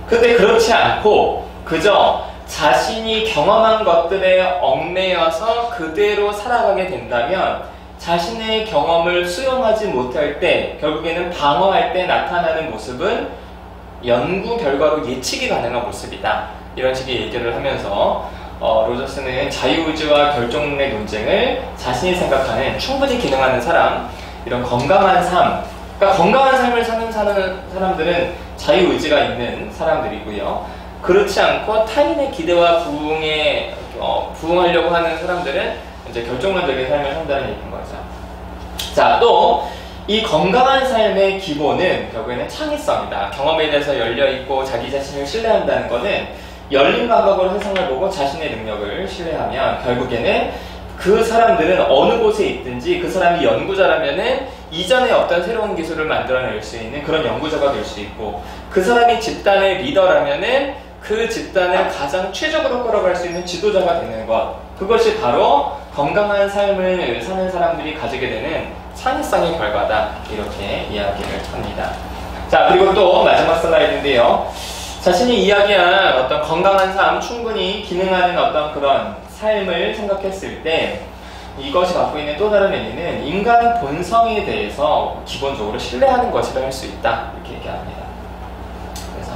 근데 그렇지 않고 그저 자신이 경험한 것들에 얽매여서 그대로 살아가게 된다면 자신의 경험을 수용하지 못할 때, 결국에는 방어할 때 나타나는 모습은 연구 결과로 예측이 가능한 모습이다, 이런 식의 얘기를 하면서 로저스는 자유의지와 결정론의 논쟁을 자신이 생각하는 충분히 기능하는 사람, 이런 건강한 삶, 그러니까 건강한 삶을 사는 사람들은 자유의지가 있는 사람들이고요. 그렇지 않고 타인의 기대와 부응하려고 하는 사람들은 이제 결정론적인 삶을 산다는 얘기인 거죠. 자, 또 이 건강한 삶의 기본은 결국에는 창의성이다. 경험에 대해서 열려있고 자기 자신을 신뢰한다는 것은 열린 감각으로 세상을 보고 자신의 능력을 신뢰하면 결국에는 그 사람들은 어느 곳에 있든지 그 사람이 연구자라면은 이전에 어떤 새로운 기술을 만들어낼 수 있는 그런 연구자가 될 수 있고, 그 사람이 집단의 리더라면은 그 집단을 가장 최적으로 끌어갈 수 있는 지도자가 되는 것, 그것이 바로 건강한 삶을 사는 사람들이 가지게 되는 창의성의 결과다, 이렇게 이야기를 합니다. 자, 그리고 또 마지막 슬라이드인데요. 자신이 이야기한 어떤 건강한 삶, 충분히 기능하는 어떤 그런 삶을 생각했을 때 이것이 갖고 있는 또 다른 의미는 인간 본성에 대해서 기본적으로 신뢰하는 것이라 할 수 있다, 이렇게 얘기합니다. 그래서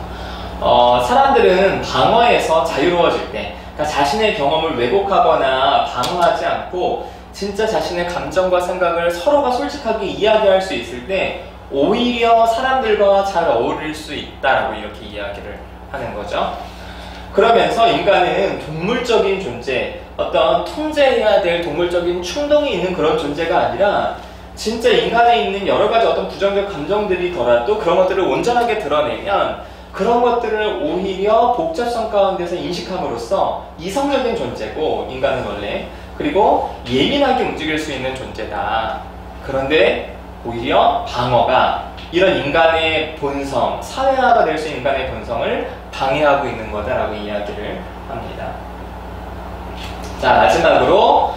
사람들은 방어에서 자유로워질 때, 그러니까 자신의 경험을 왜곡하거나 방어하지 않고 진짜 자신의 감정과 생각을 서로가 솔직하게 이야기할 수 있을 때 오히려 사람들과 잘 어울릴 수 있다라고 이렇게 이야기를 하는 거죠. 그러면서 인간은 동물적인 존재, 어떤 통제해야 될 동물적인 충동이 있는 그런 존재가 아니라 진짜 인간에 있는 여러 가지 어떤 부정적 감정들이더라도 그런 것들을 온전하게 드러내면 그런 것들을 오히려 복잡성 가운데서 인식함으로써 이성적인 존재고, 인간은 원래, 그리고 예민하게 움직일 수 있는 존재다. 그런데 오히려 방어가 이런 인간의 본성, 사회화가 될 수 있는 인간의 본성을 방해하고 있는 거다라고 이야기를 합니다. 자, 마지막으로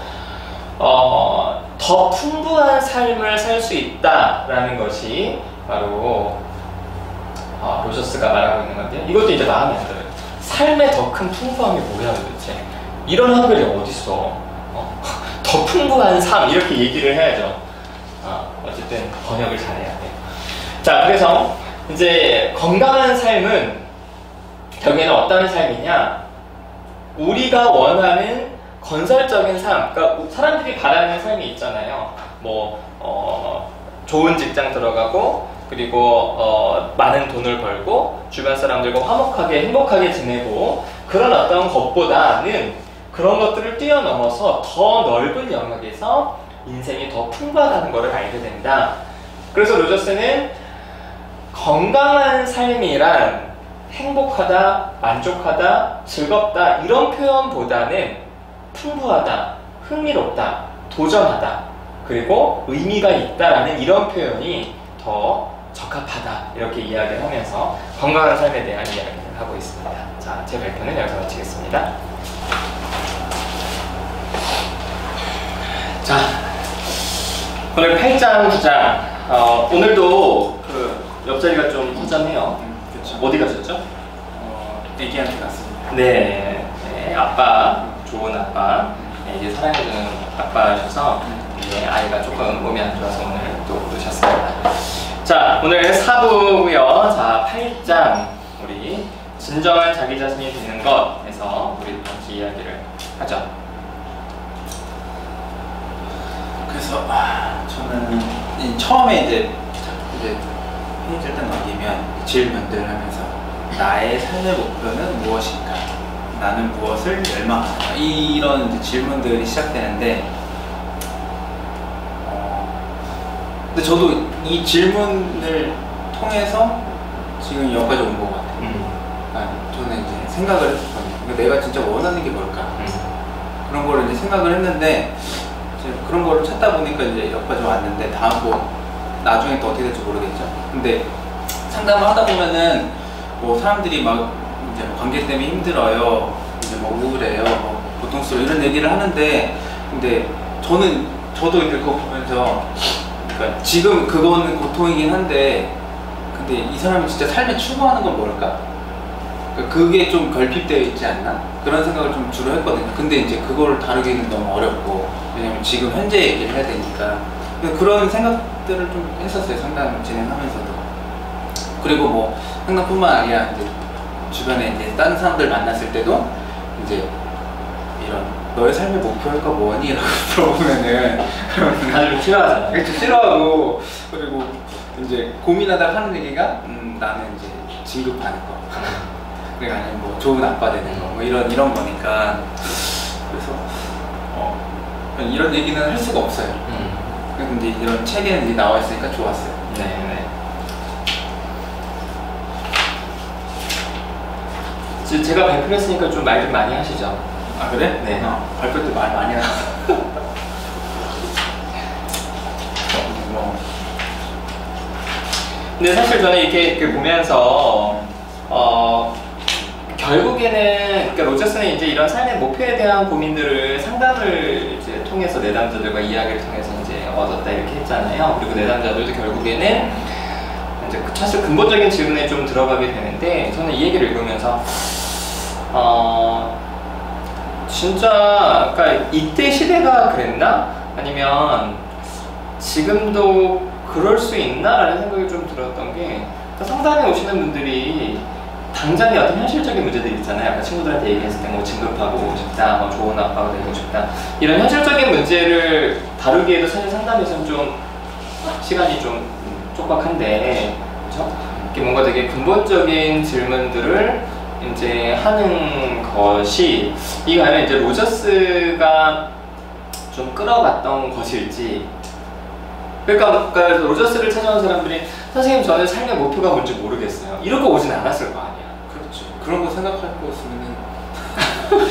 더 풍부한 삶을 살 수 있다라는 것이 바로 로저스가 말하고 있는 건데요. 이것도 이제 마음에 안 들어요. 삶의 더 큰 풍부함이 뭐야 도대체? 이런 한글이 어딨어? 더 풍부한 삶, 이렇게 얘기를 해야죠. 어쨌든 번역을 잘해야 돼요. 자, 그래서 이제 건강한 삶은 결국에는 어떤 삶이냐? 우리가 원하는 건설적인 삶, 그러니까 사람들이 바라는 삶이 있잖아요. 좋은 직장 들어가고, 그리고 많은 돈을 벌고, 주변 사람들과 화목하게 행복하게 지내고, 그런 어떤 것보다는 그런 것들을 뛰어넘어서 더 넓은 영역에서 인생이 더 풍부하다는 것을 알게 된다. 그래서 로저스는 건강한 삶이란 행복하다, 만족하다, 즐겁다, 이런 표현보다는 풍부하다, 흥미롭다, 도전하다, 그리고 의미가 있다라는 이런 표현이 더 적합하다, 이렇게 이야기를 하면서 건강한 삶에 대한 이야기를 하고 있습니다. 자, 제 발표는 여기서 마치겠습니다. 자, 오늘 8장, 9장. 오늘도 그 옆자리가 좀 허전해요. 그렇죠. 어디 가셨죠? 애기한테 갔습니다. 네, 아빠, 좋은 아빠, 이제 사랑해주는 아빠셔서 아이가 조금 몸이 안 좋아서 오늘 또 오셨습니다. 자, 오늘 4부고요. 자, 8장, 우리 진정한 자기 자신이 되는 것에서 우리 다시 이야기를 하죠. 그래서 저는 처음에 이제 페이지를 딱 넘기면 질문들을 하면서 나의 삶의 목표는 무엇인가? 나는 무엇을 열망하는가? 이런 이제 질문들이 시작되는데 근데 저도 이 질문을 통해서 지금 여기까지 온 것 같아요. 저는 이제 생각을 했었거든요. 그러니까 내가 진짜 원하는 게 뭘까? 그런 거를 이제 생각을 했는데 그런 거를 찾다 보니까 이제 여기까지 왔는데 나중에 또 어떻게 될지 모르겠죠. 근데 상담을 하다 보면은 뭐 사람들이 막 이제 뭐 관계 때문에 힘들어요, 이제 뭐 우울해요, 뭐 고통스러워 이런 얘기를 하는데, 근데 저도 이제 그거 보면서, 그러니까 지금 그거는 고통이긴 한데, 근데 이 사람이 진짜 삶에 추구하는 건 뭘까? 그러니까 그게 좀 결핍되어 있지 않나? 그런 생각을 좀 주로 했거든요. 근데 이제 그걸 다루기는 너무 어렵고, 왜냐면 지금 현재 얘기를 해야 되니까. 그런 생각들을 좀 했었어요, 상담 진행하면서도. 그리고 뭐 상담뿐만 아니라 이제 주변에 이제 다른 사람들 만났을 때도 이제 이런 너의 삶의 목표가 뭐니? 라고 물어보면은 다들 싫어하잖아. 그렇죠, 싫어하고, 그리고 이제 고민하다가 하는 얘기가 나는 이제 진급하는 거, 그러니까 아니면 뭐 좋은 아빠 되는 거, 뭐 이런 거니까. 그래서 이런 얘기는 할 수가 없어요. 근데 이런 책에는 이제 나와 있으니까 좋았어요. 네. 제가 발표를 했으니까 좀 말 좀 많이 하시죠. 아 그래? 네. 발표 때 말 많이 하셨어. 근데 사실 저는 이렇게 보면서 결국에는 그러니까 로저스는 이제 이런 삶의 목표에 대한 고민들을 상담을 이제 통해서 내담자들과 이야기를 통해서 이제 얻었다 이렇게 했잖아요. 그리고 내담자들도 결국에는 이제 사실 근본적인 질문에 좀 들어가게 되는데, 저는 이 얘기를 읽으면서 진짜 그러니까 이때 시대가 그랬나? 아니면 지금도 그럴 수 있나? 라는 생각이 좀 들었던 게, 상담에 오시는 분들이 당장의 어떤 현실적인 문제들이 있잖아요. 아까 친구들한테 얘기했을 때 뭐 진급하고 싶다, 뭐 좋은 아빠가 되고 싶다, 이런 현실적인 문제를 다루기에도 사실 상담에서는 좀 시간이 좀 촉박한데, 그렇죠? 이렇게 뭔가 되게 근본적인 질문들을 이제 하는 것이, 이 과연 이제 로저스가 좀 끌어갔던 것일지. 그러니까 로저스를 찾아온 사람들이 선생님 저는 삶의 목표가 뭔지 모르겠어요, 이러고 오진 않았을 거 아니야. 그렇죠. 그런 거 생각할 거였으면은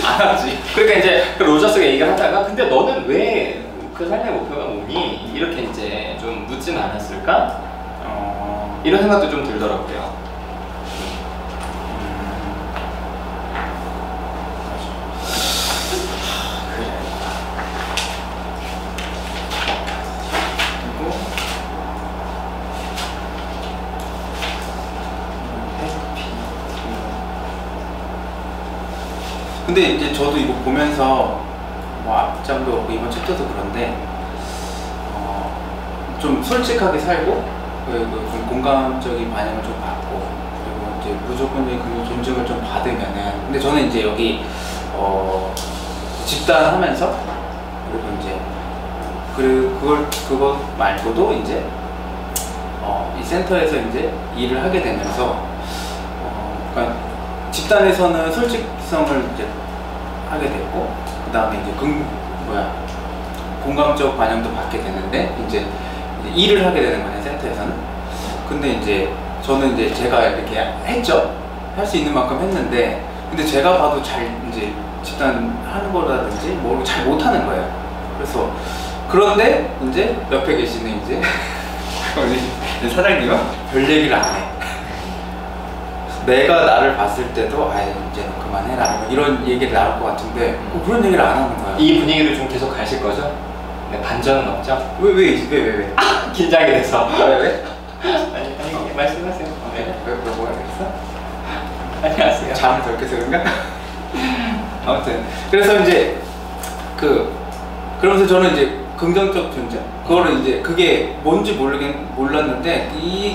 안 하지. 그러니까 이제 로저스가 얘기를 하다가 근데 너는 왜 그 삶의 목표가 뭐니? 이렇게 이제 좀 묻진 않았을까? 이런 생각도 좀 들더라고요. 근데 이제 저도 이거 보면서 뭐 앞장도 없고 이번 챕터도 그런데 좀 솔직하게 살고, 그리고 좀 공감적인 반영을 좀 받고, 그리고 이제 무조건적인 그 존중을 좀 받으면은, 근데 저는 이제 여기 집단 하면서, 그리고 이제 그것 말고도 이제 이 센터에서 이제 일을 하게 되면서 그러니까 집단에서는 솔직성을 이제 하게 됐고, 그 다음에 이제 공감적 반영도 받게 되는데, 이제 일을 하게 되는 거네, 센터에서는. 근데 이제 저는 이제 제가 이렇게 했죠. 할 수 있는 만큼 했는데, 근데 제가 봐도 잘 이제 집단 하는 거라든지 뭘 잘 못하는 거예요. 그래서 그런데 이제 옆에 계시는 이제 사장님은 별 얘기를 안 해. 내가 나를 봤을 때도 아예 이제 그만해라 이런 얘기를 나올 것 같은데 그런 얘기를 안 하는 거야. 이 분위기를 좀 계속 가실 거죠? 네, 반전은 없죠? 왜? 긴장이 돼서. 왜? 아니 말씀하세요. 네. 왜 뭐야 그랬어? 안녕하세요. 잠을 덜 깨서 그런가? 아무튼 그래서 이제 그러면서 저는 이제 긍정적 존재, 그거를 이제 그게 뭔지 몰랐는데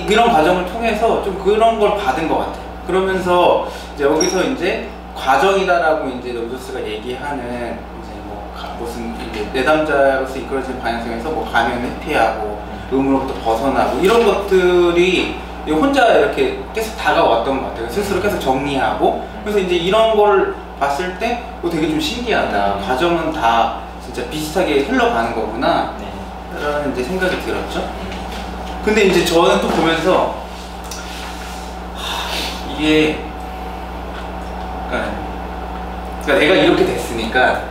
이런 과정을 통해서 좀 그런 걸 받은 것 같아요. 그러면서 이제 여기서 이제 과정이다라고 이제 로저스가 얘기하는 이제 뭐 무슨 이제 내담자로서 이끌어진 방향성에서 뭐 가면 회피하고 의무로부터 벗어나고 이런 것들이 혼자 이렇게 계속 다가왔던 것 같아요. 스스로 계속 정리하고. 그래서 이제 이런 걸 봤을 때 되게 좀 신기하다. 과정은 다 진짜 비슷하게 흘러가는 거구나 라는 이제 생각이 들었죠. 근데 이제 저는 또 보면서 이게 그러니까 내가 이렇게 됐으니까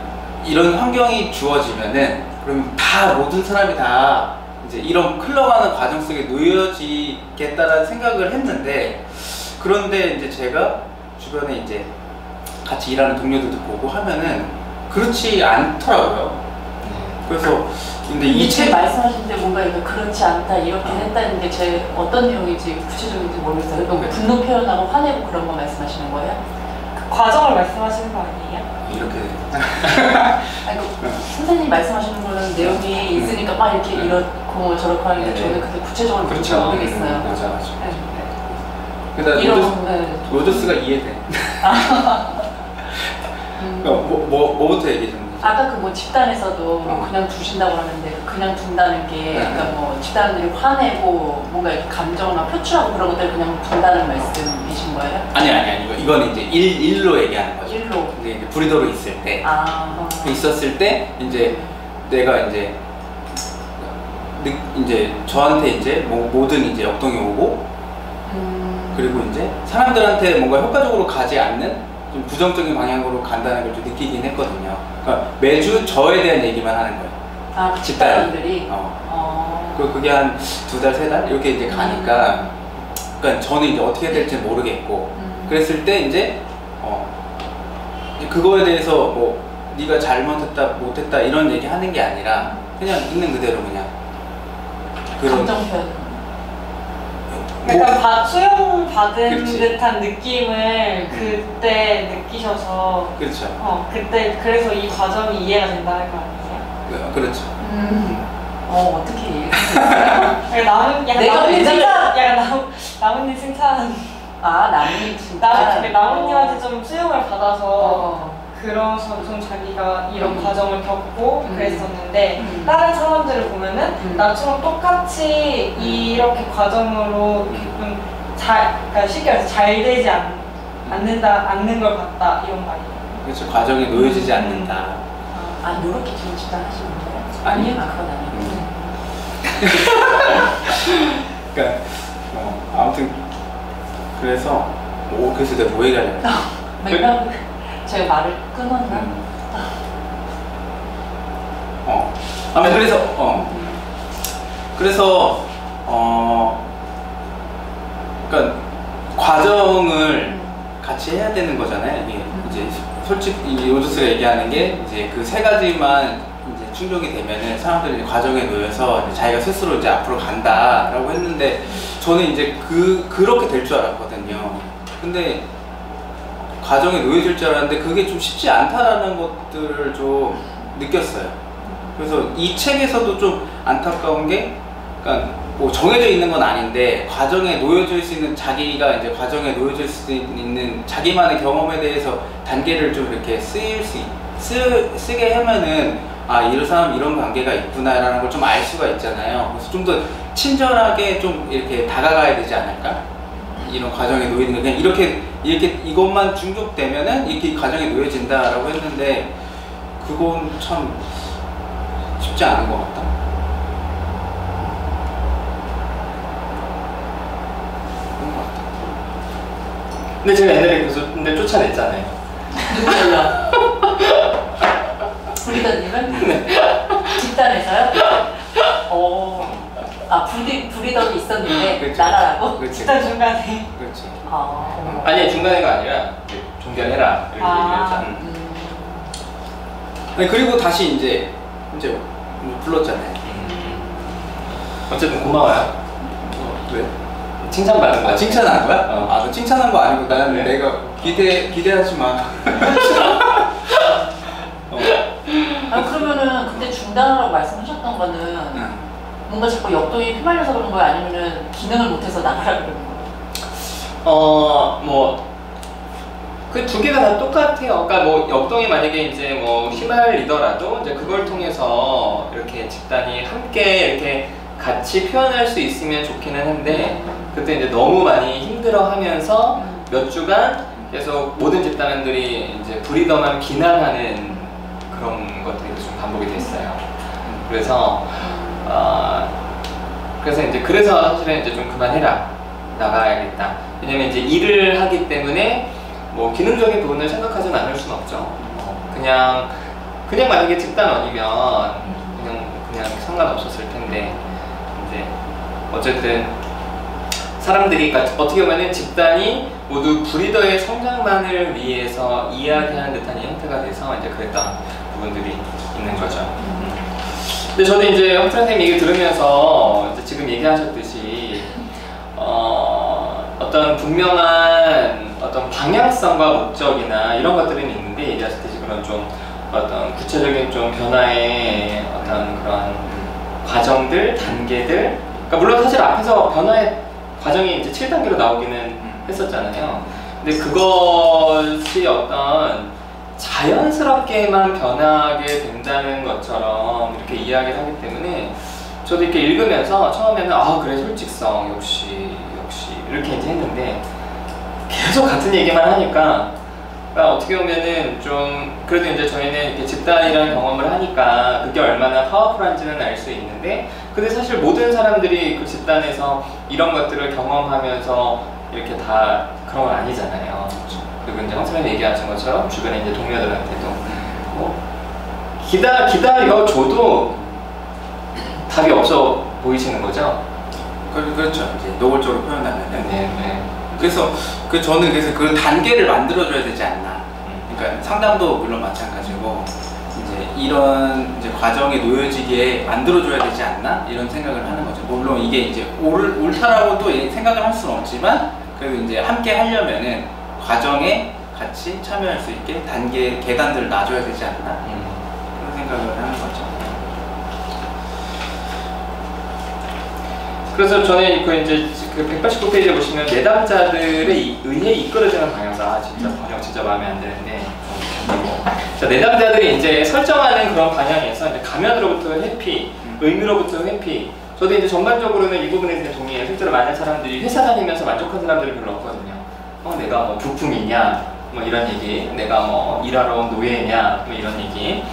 이런 환경이 주어지면은 그러면 다 모든 사람이 다 이제 이런 흘러가는 과정 속에 놓여지겠다라는 생각을 했는데, 그런데 이제 제가 주변에 이제 같이 일하는 동료들도 보고 하면은 그렇지 않더라고요. 그래서 근데 이 책 책 말씀하시는데 뭔가 이거 그렇지 않다 이렇게 했다는 게 제 어떤 내용인지 구체적인지 모르겠어요. 너무 분노 표현하고 화내고 그런 거 말씀하시는 거예요? 그 과정을 말씀하시는 거 아니에요? 이렇게 아니, 선생님 말씀하시는 거는 내용이 있으니까 막 이렇게 이렇고 저렇고 하는데 네. 저는 그게 구체적으로 그렇죠. 모르겠어요. 맞아. 네. 그러니까 이런 네. 로저스가 이해돼. 뭐부터 얘기해 주는 거지? 아까 그 뭐 집단에서도 그냥 두신다고 하는데 그냥 둔다는 게 그러니까 뭐 집단들이 화내고 뭔가 이렇게 감정이나 표출하고 그런 것들 그냥 둔다는 말씀이신 거예요? 아니 이건 이제 일로 얘기하는 거죠. 일로. 이제 브리더로 있을 때 있었을 때 이제 내가 이제 저한테 이제 모든 이제 역동이 오고 그리고 이제 사람들한테 뭔가 효과적으로 가지 않는 좀 부정적인 방향으로 간다는 걸 좀 느끼긴 했거든요. 그러니까 매주 저에 대한 얘기만 하는 거예요. 아, 집단들이? 그게 한 2달, 3달 이렇게 이제 가니까 그러니까 저는 이제 어떻게 될지 모르겠고 그랬을 때 이제 그거에 대해서 뭐 네가 잘못했다 못했다 이런 얘기 하는 게 아니라 그냥 있는 그대로 그냥 그런 감정 표현. 약간 수용받은 그렇지. 듯한 느낌을 그때 느끼셔서 그렇죠. 그때 그래서 이 과정이 이해가 된다 할 거 아니에요? 그렇죠. 어떻게 이해했어요? 약간 나뭇잎 칭찬. 나뭇잎 진짜. 나뭇잎한테 좀 수용을 받아서 그래서 좀 자기가 이런 과정을 겪고 그랬었는데 다른 사람들을 보면은 나처럼 똑같이 이렇게 과정으로 좀 그러니까 쉽게 말해서 잘 되지 않는 걸 같다 이런 말이에요. 그렇죠. 과정에 놓여지지 않는다. 요렇게 좀 집단하시는 거예요? 아니요. 그건 아니에요. 그러니까 아무튼 그래서 내가 뭐 얘기하려고 맥락 제가 말을 끊었나? 그래서 그러니까 과정을 같이 해야 되는 거잖아요. 이게 이제 솔직히 이 로저스가 얘기하는 게 이제 그 3가지만 이제 충족이 되면은 사람들이 과정에 놓여서 이제 자기가 스스로 이제 앞으로 간다라고 했는데 저는 이제 그렇게 될 줄 알았거든요. 근데 과정에 놓여질 줄 알았는데 그게 좀 쉽지 않다라는 것들을 좀 느꼈어요. 그래서 이 책에서도 좀 안타까운 게, 그러니까 뭐 정해져 있는 건 아닌데 과정에 놓여질 수 있는 자기가 이제 과정에 놓여질 수 있는 자기만의 경험에 대해서 단계를 좀 이렇게 쓰게 하면은 이런 사람 이런 관계가 있구나라는 걸 좀 알 수가 있잖아요. 그래서 좀 더 친절하게 좀 이렇게 다가가야 되지 않을까? 이런 과정에 놓이는 거 그냥 이렇게 이것만 중독되면은 이렇게 과정에 놓여진다라고 했는데 그건 참 쉽지 않은 것 같다. 그런 것 같다. 근데 제가 옛날에 근데 쫓아냈잖아요. 누구요? 브리더님은? 집단에서요? 브리더도 있었는데 그렇죠. 나가라고? 그렇지. 집단 중간에. 그렇지. 아니 중간에가 아니라 종결해라 이렇게 얘기했잖아. 아니, 그리고 다시 이제 불렀잖아요. 어쨌든 고마워요. 왜? 칭찬받는 거. 칭찬한 거야? 너 칭찬한 거 아니고 나는 네. 내가 기대하지 마. 그러면은 그때 중단하라고 말씀하셨던 거는 뭔가 자꾸 역동이 휘말려서 그런 거예요? 아니면은 기능을 못해서 나가라 그러는 거예요? 그 2개가 다 똑같아요. 그러니까 뭐 역동이 만약에 이제 뭐 휘말리더라도 이제 그걸 통해서 이렇게 집단이 함께 이렇게 같이 표현할 수 있으면 좋기는 한데 그때 이제 너무 많이 힘들어하면서 몇 주간 계속 모든 집단원들이 이제 브리더만 비난하는 그런 것들이 좀 반복이 됐어요. 그래서 그래서 사실은 이제 좀 그만해라, 나가야겠다. 왜냐면 이제 일을 하기 때문에 뭐 기능적인 부분을 생각하진 않을 수는 없죠. 그냥 만약에 집단원이면 그냥 상관없었을 텐데 어쨌든 사람들이, 그러니까 어떻게 보면 집단이 모두 브리더의 성장만을 위해서 이야기하는 듯한 형태가 돼서 이제 그랬던 부분들이 있는 거죠. 근데 저는 이제 험프리 선생님 얘기 들으면서 이제 지금 얘기하셨듯이 어떤 분명한 어떤 방향성과 목적이나 이런 것들은 있는데, 얘기하셨듯이 그런 좀 어떤 구체적인 좀 변화의 어떤 그런 과정들, 단계들, 그러니까 물론 사실 앞에서 변화의 과정이 이제 7단계로 나오기는 했었잖아요. 근데 그것이 어떤 자연스럽게만 변하게 된다는 것처럼 이렇게 이야기를 하기 때문에 저도 이렇게 읽으면서 처음에는 아 그래 솔직성 역시 이렇게 이제 했는데, 계속 같은 얘기만 하니까 그러니까 어떻게 보면은 좀 그래도 이제 저희는 이렇게 집단이라는 경험을 하니까 그게 얼마나 파워풀한지는 알 수 있는데, 근데 사실 모든 사람들이 그 집단에서 이런 것들을 경험하면서 이렇게 다 그런 건 아니잖아요. 그리고 이제 황선생님 얘기하신 것처럼 주변에 이제 동료들한테도 뭐 기다려줘도 답이 없어 보이시는 거죠? 그렇죠. 이제 노골적으로 표현하면. 네. 그래서 저는 그 단계를 만들어줘야 되지 않나. 그러니까 상담도 물론 마찬가지고 이제 이런 이제 과정에 놓여지게 만들어줘야 되지 않나 이런 생각을 하는 거죠. 물론 이게 이제 옳다라고 또 생각을 할 수는 없지만 그래도 이제 함께 하려면은 과정에 같이 참여할 수 있게 계단들을 놔줘야 되지 않나 그런 생각을 하는 거죠. 그래서 저는 그 이제 그 189페이지에 보시면 내담자들에 의해 이끌어지는 방향사, 진짜 번역 진짜 마음에 안 드는데, 자, 내담자들이 이제 설정하는 그런 방향에서 이제 가면으로부터 회피, 의미로부터 회피. 저도 이제 전반적으로는 이 부분에 대해 동의해요. 실제로 많은 사람들이 회사 다니면서 만족한 사람들이 별로 없거든요. 내가 뭐 부품이냐, 뭐 이런 얘기, 내가 뭐 일하러 온 노예냐, 뭐 이런 얘기.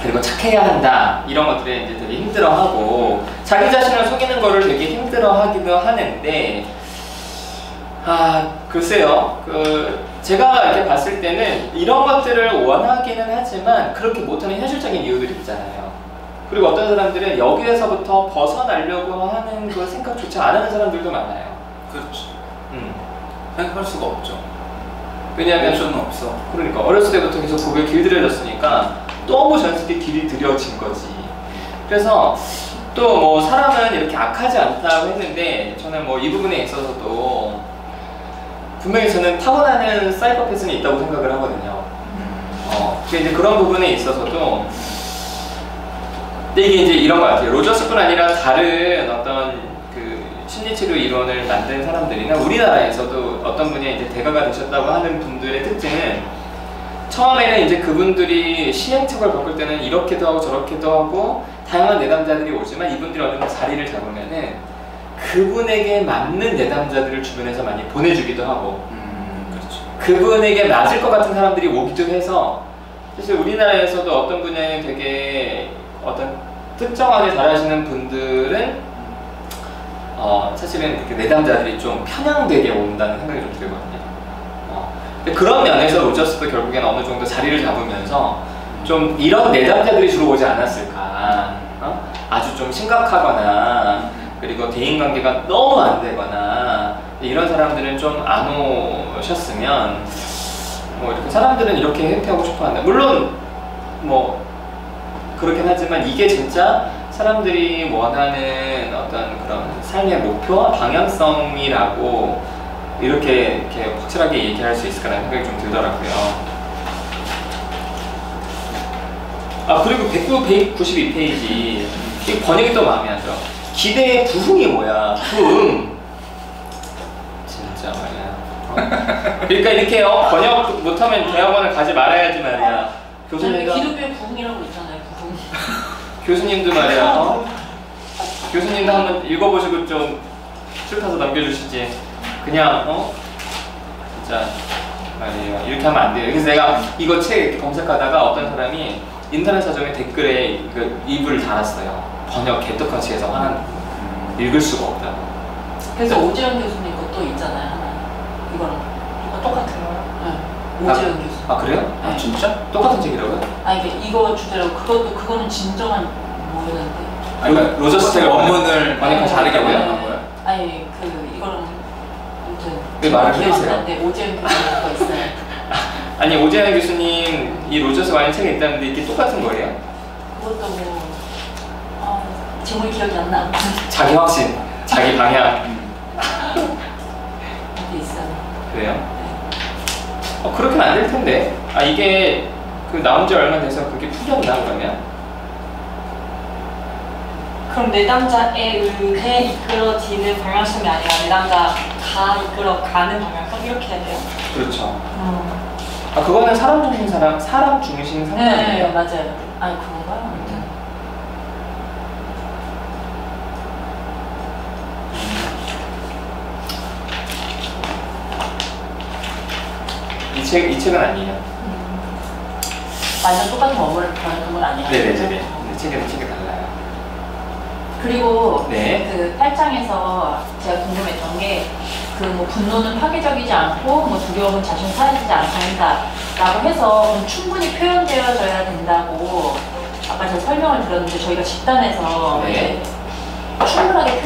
그리고 착해야 한다 이런 것들에 이제 되게 힘들어하고 자기 자신을 속이는 거를 되게 힘들어하기도 하는데, 글쎄요, 제가 이렇게 봤을 때는 이런 것들을 원하기는 하지만 그렇게 못하는 현실적인 이유들이 있잖아요. 그리고 어떤 사람들은 여기에서부터 벗어나려고 하는 그 생각조차 안 하는 사람들도 많아요. 그렇죠. 생각할 수가 없죠. 왜냐하면 옵션은 없어. 그러니까 어렸을 때부터 계속 그게 길들여졌으니까 너무 자연스럽게 길이 들여진 거지. 그래서 또 뭐 사람은 이렇게 악하지 않다고 했는데, 저는 뭐 이 부분에 있어서도 분명히 저는 타고나는 사이코패스는 있다고 생각을 하거든요. 이제 그런 부분에 있어서도, 근데 이게 이제 이런 것 같아요. 로저스뿐 아니라 다른 어떤 그 심리치료 이론을 만든 사람들이나 우리나라에서도 어떤 분이 이제 대가가 되셨다고 하는 분들의 특징은, 처음에는 이제 그분들이 시행착오를 겪을 때는 이렇게도 하고 저렇게도 하고 다양한 내담자들이 오지만, 이분들이 어느 정도 자리를 잡으면은 그분에게 맞는 내담자들을 주변에서 많이 보내주기도 하고, 그렇죠. 그분에게 맞을 것 같은 사람들이 오기도 해서, 사실 우리나라에서도 어떤 분야에 되게 어떤 특정하게 잘하시는 분들은 사실은 그렇게 내담자들이 좀 편향되게 온다는 생각이 좀 들거든요. 그런 면에서 로저스도 결국엔 어느 정도 자리를 잡으면서 좀 이런 내담자들이 주로 오지 않았을까. 아주 좀 심각하거나 그리고 대인관계가 너무 안 되거나 이런 사람들은 좀 안 오셨으면, 뭐 이렇게 사람들은 이렇게 회피하고 싶어 한다. 물론 뭐 그렇긴 하지만 이게 진짜 사람들이 원하는 어떤 그런 삶의 목표와 방향성이라고 이렇게 확실하게 얘기할 수 있을까라는 생각이 좀 들더라고요. 그리고 192페이지 이 번역이 또 마음에 안 들어. 기대의 부흥이 뭐야? 부흥. 진짜 말이야. 그러니까 이렇게 번역 못하면 대학원을 가지 말아야지 말이야. 교수님도 기독교의 부흥이라고 있잖아요. 부흥. 교수님도 말이야. 교수님도 한번 읽어보시고 좀 훑어서 넘겨주시지. 그냥 진짜 말이에요. 이렇게 하면 안 돼요. 그래서 내가 이거 책 이렇게 검색하다가 어떤 사람이 인터넷 서점에 댓글에 이불을 달았어요. 번역 개떡같이 해서 화난 읽을 수가 없다고. 그래서 오지영 교수님 것도 있잖아요. 하나. 이거랑 똑같은 거요? 네. 오지영 교수. 그래요? 네. 진짜? 똑같은 책이라고요? 이거 주제로 그거는 진정한 뭐였는데. 로저스트가 원문을 완전 다르게 네. 번역한 거예요? 아니 이거는 아무튼 왜 말을 기억이 해주세요? 안 나는데 오재현 교수님 거 있어요. 아니 오재현 교수님 이 로저스 와인 책에 있다는데 이게 똑같은 거예요? 그것도 뭐 제목이 기억이 안 나. 자기 확신, 자기 방향. 이게 있어요. 그래요? 네. 그렇게는 안 될 텐데. 이게 그 나온 지 얼마 돼서 그게 풀렸나 그러면? 그럼 내담자에 의해 이끌어지는 방향성이 아니라 내담자가 이끌어가는 방향성 이렇게 해야 돼요? 그렇죠. 그거는 사람 중심 상담이에요. 네, 맞아요. 아니 그건가? 아무튼. 이 책은 아니에요. 완전 똑같은 원문을 번역한 건 아니에요. 네네네. 책이 달라요. 그리고 네. 그 8장에서 제가 궁금했던 게 그 뭐 분노는 파괴적이지 않고 뭐 두려움은 자신을 사라지지 않는다라고 해서 충분히 표현되어져야 된다고 아까 제가 설명을 들었는데 저희가 집단에서 네. 이제 충분하게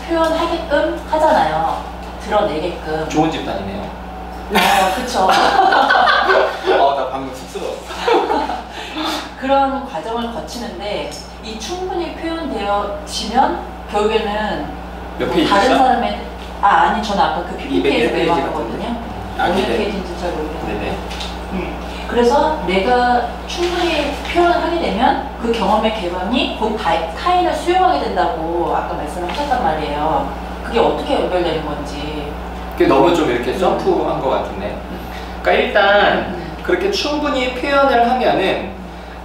표현하게끔 하잖아요. 드러내게끔. 좋은 집단이네요. 그쵸. 나 방금 쑥스러웠어. 그런 과정을 거치는데 이 충분히 표현되어지면 결국에는 몇 페이지죠? 다른 사람의 아니 저는 아까 그 201 PPT에서 페이지 외워봤거든요. 어느 네. 페이지인지 잘 모르겠는데. 네네. 그래서 내가 충분히 표현을 하게 되면 그 경험의 개방이 곧 타인을 수용하게 된다고 아까 말씀을 하셨단 말이에요. 그게 어떻게 연결되는 건지. 그게 너무 좀 이렇게 점프한 것 같은데. 그러니까 일단 그렇게 충분히 표현을 하면은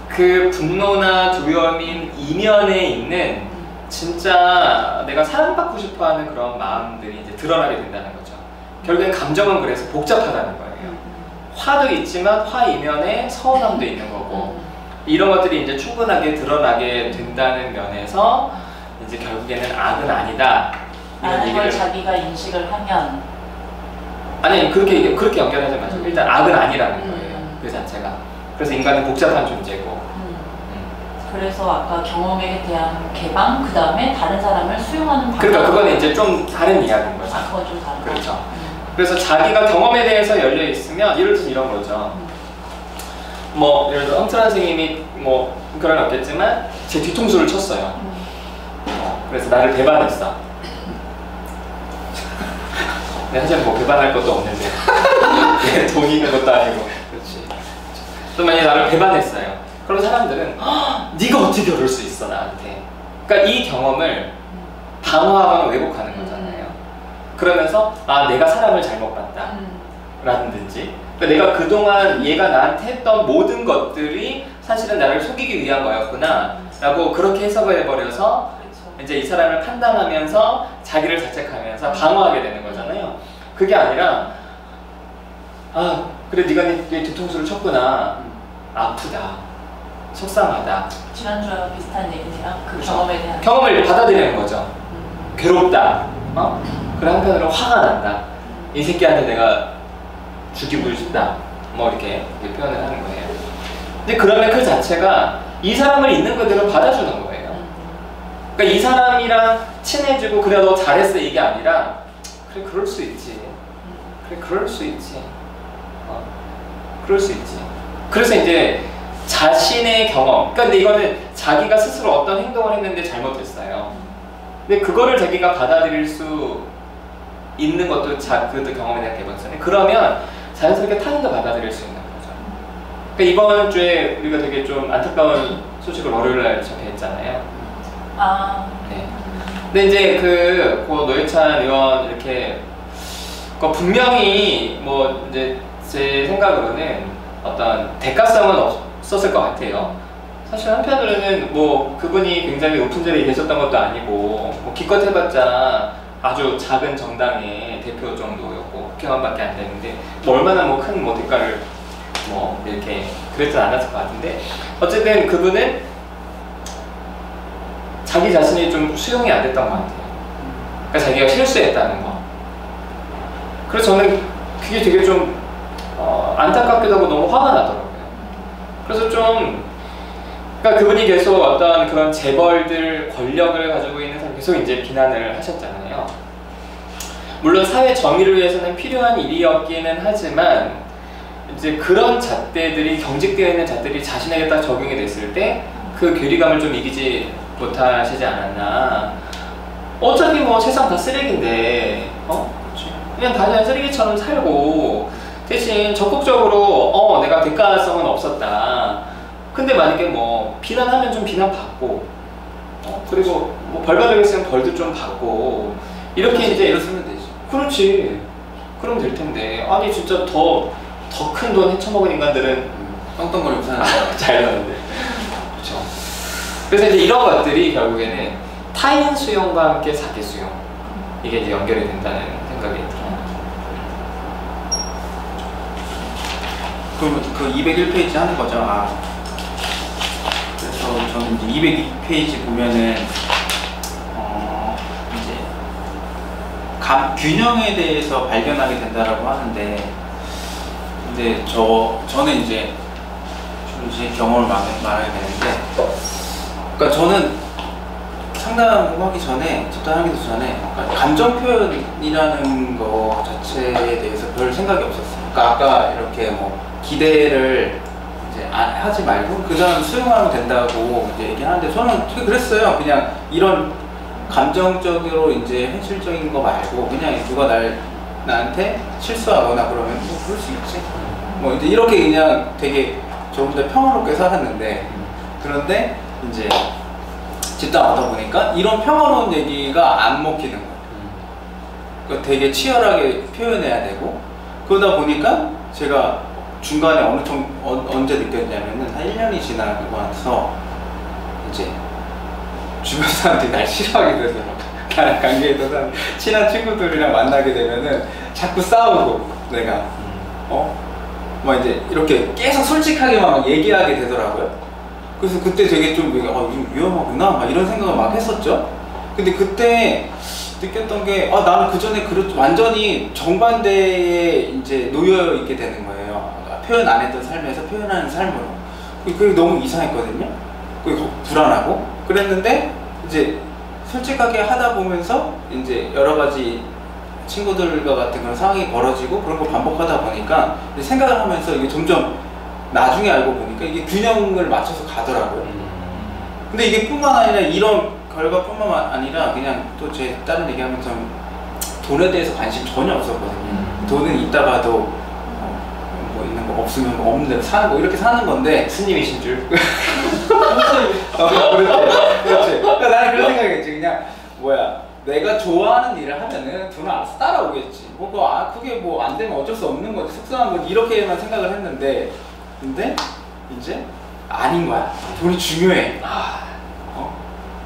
그 분노나 두려움인 이면에 있는 진짜 내가 사랑받고 싶어하는 그런 마음들이 이제 드러나게 된다는 거죠. 결국엔 감정은 그래서 복잡하다는 거예요. 화도 있지만 화 이면에 서운함도 있는 거고 이런 것들이 이제 충분하게 드러나게 된다는 면에서 이제 결국에는 악은 아니다 이런 라는 걸 얘기를 자기가 인식을 하면 아니 그렇게 연결하지 마시고 일단 악은 아니라는 거예요. 그 자체가. 그래서 인간은 복잡한 존재고. 그래서 아까 경험에 대한 개방, 그 다음에 다른 사람을 수용하는 방법. 그러니까 그거는 이제 좀 다른 이야기인 거죠. 그건 좀 다른 그렇죠. 거. 그래서 자기가 경험에 대해서 열려 있으면 예를 들어서 이런 거죠. 뭐 예를 들어 엄트란 선생님이 뭐 그런 건 없겠지만 제 뒤통수를 쳤어요. 그래서 나를 배반했어. 근데 사실 뭐 배반할 것도 없는데 돈 있는 것도 아니고. 그렇지. 또 만약에 나를 배반했어요. 그럼 사람들은 네가 어떻게 그럴 수 있어 나한테. 그러니까 이 경험을 방어하거나 왜곡하는 거잖아요. 그러면서 내가 사람을 잘못 봤다 라든지 그러니까 내가 그동안 얘가 나한테 했던 모든 것들이 사실은 나를 속이기 위한 거였구나 라고 그렇게 해석을 해버려서 그렇죠. 이제 이 사람을 판단하면서 자기를 자책하면서 방어하게 되는 거잖아요. 그게 아니라 그래 네가 내 뒤통수를 쳤구나. 아프다. 속상하다. 지난주와 비슷한 얘기네요. 그 그렇죠. 경험에 대한. 경험을 받아들이는 거죠. 괴롭다. 그래 한편으로 화가 난다. 이 새끼한테 내가 죽이고 싶다. 뭐 이렇게 표현을 하는 거예요. 근데 그러면 그 자체가 이 사람을 있는 그대로 받아주는 거예요. 그러니까 이 사람이랑 친해지고 그래 너 잘했어 이게 아니라 그래 그럴 수 있지. 그래 그럴 수 있지. 그럴 수 있지. 그래서 이제 자신의 경험, 그러니까 근데 이거는 자기가 스스로 어떤 행동을 했는데 잘못했어요. 근데 그거를 자기가 받아들일 수 있는 것도 그것도 경험에 대한 개방성이. 그러면 자연스럽게 타인도 받아들일 수 있는 거죠. 그러니까 이번 주에 우리가 되게 좀 안타까운 소식을 월요일날 접했잖아요. 네. 근데 이제 그 노회찬 의원 이렇게 분명히 뭐 이제 제 생각으로는 어떤 대가성은 없었을 것 같아요. 사실 한편으로는 뭐 그분이 굉장히 높은 자리에 계셨던 것도 아니고 뭐 기껏 해봤자 아주 작은 정당의 대표 정도였고 국회의원밖에 안 되는데 뭐 얼마나 뭐 큰 뭐 대가를 뭐 이렇게 그랬진 않았을 것 같은데 어쨌든 그분은 자기 자신이 좀 수용이 안 됐던 것 같아요. 그러니까 자기가 실수했다는 거. 그래서 저는 그게 되게 좀 안타깝기도 하고 너무 화가 나더라고요. 그래서 좀 그러니까 그분이 계속 어떤 그런 재벌들 권력을 가지고 있는 사람 계속 이제 비난을 하셨잖아요. 물론 사회 정의를 위해서는 필요한 일이었기는 하지만 이제 그런 잣대들이 경직되어 있는 잣들이 자신에게 딱 적용이 됐을 때 그 괴리감을 좀 이기지 못하시지 않았나. 어차피 뭐 세상 다 쓰레기인데 그냥 다 그냥 쓰레기처럼 살고 대신 적극적으로 내가 대가성은 없었다. 근데 만약에 뭐 비난하면 좀 비난받고 그리고 뭐 벌 받으겠으면 벌도 좀 받고 이렇게 이제 이랬으면 되지. 그렇지. 그럼 될 텐데 아니 진짜 더 큰 돈 헤쳐먹은 인간들은 떵떵거리고 사는 잘 나는데. 그렇죠. 그래서 이제 이런 것들이 결국에는 타인 수용과 함께 자기 수용 이게 이제 연결이 된다는 생각이 들어요. 그럼 그 201페이지 하는 거죠? 그래서 저는 이제 202페이지 보면은 이제 균형에 대해서 발견하게 된다라고 하는데, 근데 저는 이제 제 경험을 말하게 되는데, 그러니까 저는 상담하기 전에, 집단하기도 전에 감정 표현이라는 거 자체에 대해서 별 생각이 없었어요. 그러니까 아까 이렇게 뭐 기대를 이제 하지 말고 그 다음 수용하면 된다고 이제 얘기하는데, 저는 그랬어요. 그냥 이런 감정적으로 이제 현실적인 거 말고 그냥 누가 나한테 실수하거나 그러면 뭐 그럴 수 있지. 뭐 이제 이렇게 그냥 되게 조금 더 평화롭게 살았는데, 그런데 이제 집단 하다 보니까 이런 평화로운 얘기가 안 먹히는 거예요. 그러니까 되게 치열하게 표현해야 되고, 그러다 보니까 제가 중간에 언제 느꼈냐면은 한 1년이 지나고 나서 이제 주변 사람들이 날 싫어하게 되더라고. 나랑 관계에 있던 사람, 친한 친구들이랑 만나게 되면은 자꾸 싸우고 내가 막 이제 이렇게 계속 솔직하게 막 얘기하게 되더라고요. 그래서 그때 되게 좀 위험하구나 막 이런 생각을 막 했었죠. 근데 그때 느꼈던 게 나는 그 전에 완전히 정반대에 이제 놓여 있게 되는 거예요. 표현 안 했던 삶에서 표현하는 삶으로. 그게 너무 이상했거든요. 그게 불안하고 그랬는데, 이제 솔직하게 하다 보면서 이제 여러 가지 친구들과 같은 그런 상황이 벌어지고 그런 걸 반복하다 보니까 생각을 하면서 이게 점점 나중에 알고 보니까 이게 균형을 맞춰서 가더라고요. 근데 이게 뿐만 아니라 이런 결과뿐만 아니라 그냥 또 제 다른 얘기하면서 돈에 대해서 관심 전혀 없었거든요. 돈은 있다가도 뭐 있는 거 없으면 뭐 없는 대로 사는 거 이렇게 사는 건데, 스님이신 줄. 그렇지. 그러니까 나는 그런 생각이겠지. 그냥 내가 좋아하는 일을 하면은 돈을 알아서 따라오겠지. 그게 뭐 안 되면 어쩔 수 없는 거지. 속상한 거지. 이렇게만 생각을 했는데, 근데 이제 아닌 거야. 돈이 중요해.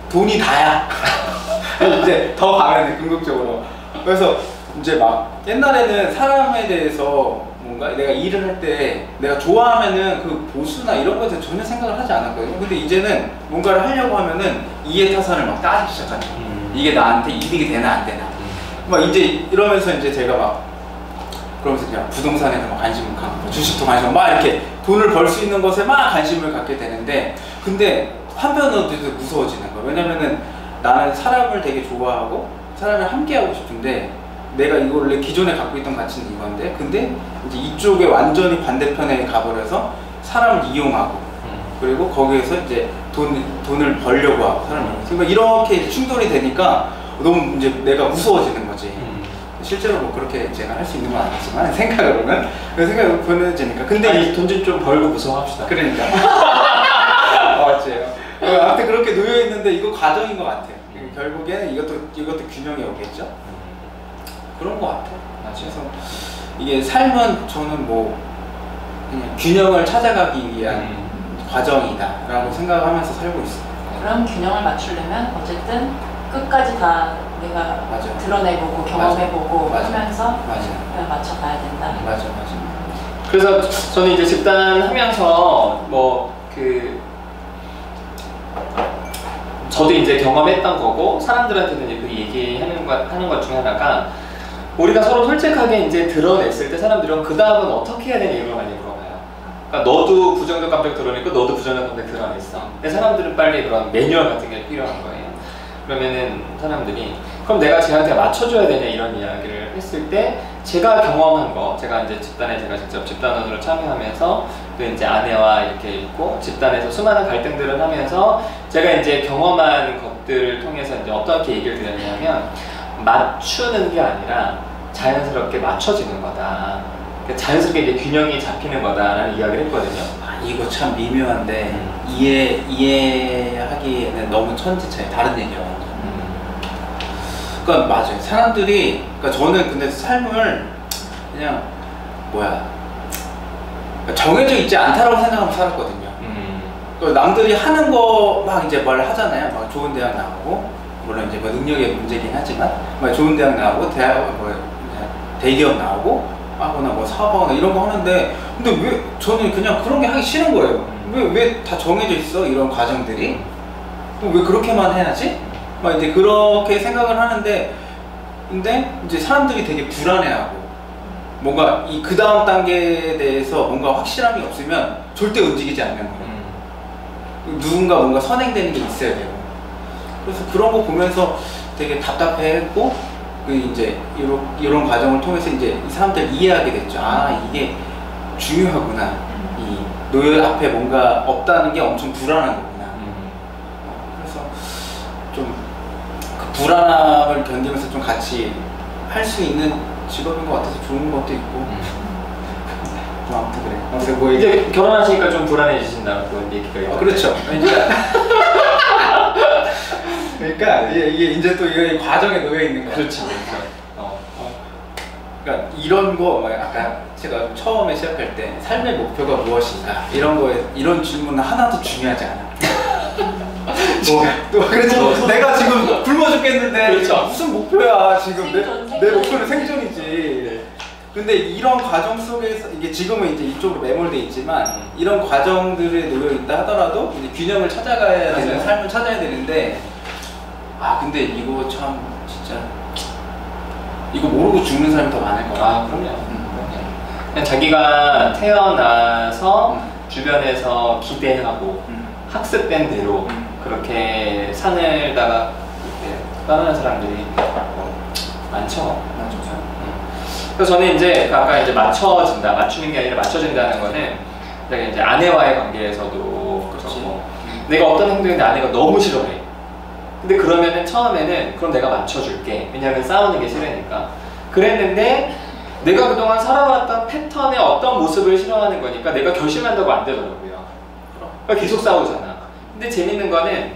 돈이 다야. 이제 더 가면 돼, 궁극적으로. 그래서 이제 막 옛날에는 사람에 대해서 뭔가 내가 일을 할 때 내가 좋아하면은 그 보수나 이런 것에 전혀 생각을 하지 않았거든요. 근데 이제는 뭔가를 하려고 하면은 이해타산을 막 따지기 시작하는 거예요. 이게 나한테 이득이 되나 안 되나. 막 이제 이러면서 이제 제가 막 그러면서 그냥 부동산에도 막 관심을 갖고 주식도 관심, 막 이렇게 돈을 벌 수 있는 것에 막 관심을 갖게 되는데, 근데 한편으로 되게 무서워지는 거예요. 왜냐면은 나는 사람을 되게 좋아하고 사람을 함께 하고 싶은데, 내가 이거 원래 기존에 갖고 있던 가치는 이건데, 근데 이제 이쪽에 완전히 반대편에 가버려서 사람을 이용하고 그리고 거기에서 이제 돈을 벌려고 하고 사람을 그러니까 이렇게 충돌이 되니까 너무 이제 내가 무서워지는 거지. 실제로 뭐 그렇게 제가 할 수 있는 건 아니지만 생각으로는 그 생각으로 보내지니까. 근데 돈 좀 벌고 무서워합시다. 그러니까 맞지. 아무튼 그렇게 놓여 있는데 이거 과정인 것 같아요. 결국에는 이것도 균형이 오겠죠. 그런 것 같아요. 그래서 이게 삶은 저는 뭐 그냥 균형을 찾아가기 위한 과정이다라고 생각하면서 살고 있어요. 그런 균형을 맞추려면 어쨌든 끝까지 다 내가 맞아. 드러내보고 경험해보고 맞아. 하면서 맞아. 맞춰가야 된다. 맞아. 그래서 저는 이제 집단하면서 저도 이제 경험했던 거고 사람들한테는 이제 그 얘기하는 것 중에 하나가, 우리가 서로 솔직하게 이제 드러냈을 때 사람들은 그 다음은 어떻게 해야 되냐 이걸 많이 물어봐요. 그러니까 너도 부정적 감정 드러내고 너도 부정적 감정 드러냈어. 근데 사람들은 빨리 그런 매뉴얼 같은 게 필요한 거예요. 그러면은 사람들이 그럼 내가 쟤한테 맞춰줘야 되냐 이런 이야기를 했을 때 제가 경험한 거, 제가 이제 집단에 제가 직접 집단원으로 참여하면서 또 이제 아내와 이렇게 있고 집단에서 수많은 갈등들을 하면서 제가 이제 경험한 것들을 통해서 이제 어떻게 얘기를 드렸냐면 맞추는 게 아니라 자연스럽게 맞춰지는 거다. 그러니까 자연스럽게 이제 균형이 잡히는 거다라는 이야기를 했거든요. 아, 이거 참 미묘한데 이해하기에는 너무 천지 차이, 다른 얘기야. 그러니까 맞아요. 사람들이, 그러니까 저는 근데 삶을 그냥 뭐야, 그러니까 정해져 있지 않다라고 생각하고 살았거든요. 그러니까 남들이 하는 거 막 이제 뭘 하잖아요. 막 좋은 대학 나오고, 물론 이제 뭐 능력의 문제긴 하지만, 막 좋은 대학 나오고 대기업 나오고, 하거나 뭐 사업하거나 이런 거 하는데, 근데 왜 저는 그냥 그런 게 하기 싫은 거예요. 왜 다 정해져 있어 이런 과정들이? 왜 그렇게만 해야지? 막 이제 그렇게 생각을 하는데, 근데 이제 사람들이 되게 불안해하고 뭔가 이 그 다음 단계에 대해서 뭔가 확실함이 없으면 절대 움직이지 않는 거예요. 누군가 뭔가 선행되는 게 있어야 되고. 그래서 그런 거 보면서 되게 답답해했고, 그 이제 이런 과정을 통해서 이제 이 사람들 이해하게 됐죠. 아, 이게 중요하구나. 이 노예 앞에 뭔가 없다는 게 엄청 불안한 거구나. 그래서 좀 그 불안함을 견디면서 좀 같이 할 수 있는 직업인 것 같아서 좋은 것도 있고. 뭐 아무튼 그래. 아무튼 뭐 이제 결혼하시니까 좀 불안해지신다고 얘기가 있어요. 그렇죠. 그러니까 이게 이제 또 이게 과정에 놓여 있는 거야. 그렇죠. 그러니까 이런 거 아까 제가 처음에 시작할 때 삶의 목표가 무엇인가 이런 거에 이런 질문은 하나도 중요하지 않아. 또 그렇죠. 내가 지금 굶어 죽겠는데 그렇죠. 무슨 목표야 지금 생존. 내 목표는 생존이지. 근데 이런 과정 속에서 이게 지금은 이제 이쪽으로 매몰돼 있지만 이런 과정들에 놓여 있다 하더라도 이제 균형을 찾아가야 되는 삶을 찾아야 되는데 아 근데 이거 참 진짜 이거 모르고 죽는 사람이 더 많을 것 같아. 아, 그럼요. 그냥 자기가 태어나서 주변에서 기대하고 학습된 대로 그렇게 산을다가 떠나는 사람들이 많죠. 그래서 저는 이제 아까 이제 맞춰진다, 맞추는 게 아니라 맞춰진다는 거는 내가 이제 아내와의 관계에서도 그렇고 내가 어떤 행동인데 아내가 너무 싫어해. 근데 그러면은 처음에는 그럼 내가 맞춰줄게. 왜냐하면 싸우는 게 싫으니까. 그랬는데 내가 그동안 살아왔던 패턴의 어떤 모습을 싫어하는 거니까 내가 결심한다고 안 되더라고요. 그러니까 계속 싸우잖아. 근데 재밌는 거는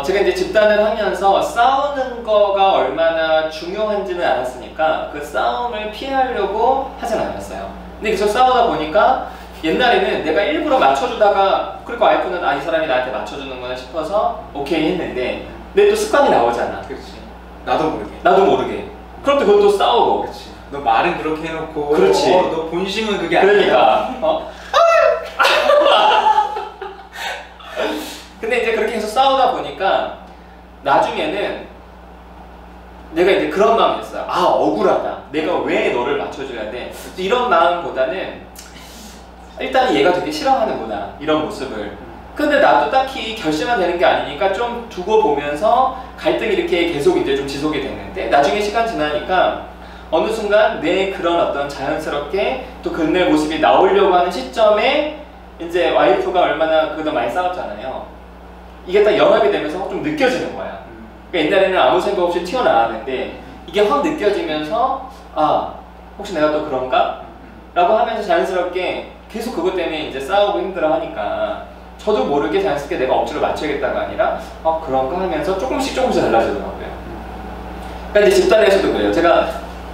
제가 이제 집단을 하면서 싸우는 거가 얼마나 중요한지는 알았으니까 그 싸움을 피하려고 하진 않았어요. 근데 계속 싸우다 보니까 옛날에는 내가 일부러 맞춰주다가 그리고 와이프는 아, 이 사람이 나한테 맞춰주는구나 싶어서 오케이 했는데 근데 또 습관이 나오잖아. 그렇지. 나도 모르게. 나도 모르게. 그럼 또 그것도 싸우고. 그렇지. 너 말은 그렇게 해놓고. 그렇지. 너 본심은 그게 아니야. 그러니까. 근데 이제 그렇게 해서 싸우다 보니까 나중에는 내가 이제 그런 마음이었어요. 아, 억울하다. 내가 왜 너를 맞춰줘야 돼? 이런 마음보다는 일단 얘가 되게 싫어하는구나. 이런 모습을. 근데 나도 딱히 결심만 되는 게 아니니까 좀 두고 보면서 갈등이 이렇게 계속 이제 좀 지속이 됐는데 나중에 시간 지나니까 어느 순간 내 그런 어떤 자연스럽게 또 그날 모습이 나오려고 하는 시점에 이제 와이프가 얼마나 그동안 많이 싸웠잖아요. 이게 딱 연합이 되면서 좀 느껴지는 거야. 그러니까 옛날에는 아무 생각 없이 튀어나왔는데 이게 확 느껴지면서 아, 혹시 내가 또 그런가? 라고 하면서 자연스럽게 계속 그것 때문에 이제 싸우고 힘들어 하니까 저도 모르게 자연스럽게 내가 억지로 맞춰야겠다가 아니라 그런가 하면서 조금씩 달라지더라고요. 그러니까 이제 집단에서도 그래요. 제가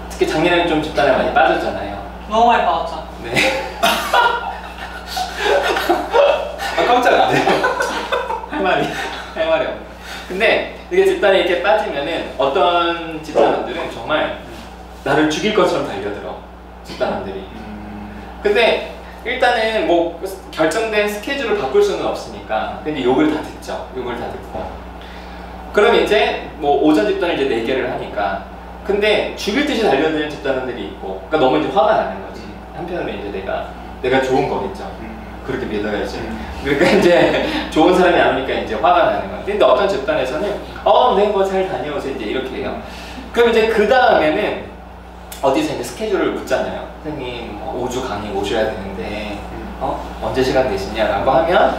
특히 작년에는 좀 집단에 많이 빠졌잖아요. 너무 많이 받았죠. 네. 깜짝 놀랐네. 할 말이 없네. 근데 이게 집단에 이렇게 빠지면은 어떤 집단원들은 정말 나를 죽일 것처럼 달려들어. 집단원들이. 근데 일단은 뭐 결정된 스케줄을 바꿀 수는 없으니까 근데 욕을 다 듣죠. 욕을 다 듣고 그럼 이제 뭐 오전 집단을 이제 4개를 하니까 근데 죽일 듯이 달려드는 집단원들이 있고 그러니까 너무 이제 화가 나는 거지. 한편으로 이제 내가 내가 좋은 거겠죠. 그렇게 믿어야지. 그러니까 이제 좋은 사람이 안 오니까 이제 화가 나는 거야. 근데 어떤 집단에서는 네, 뭐 잘 다녀오세요. 이제 이렇게 해요. 그럼 이제 그 다음에는 어디서 이제 스케줄을 묻잖아요. 선생님, 5주 강의 오셔야 되는데, 언제 시간 되시냐라고 하면,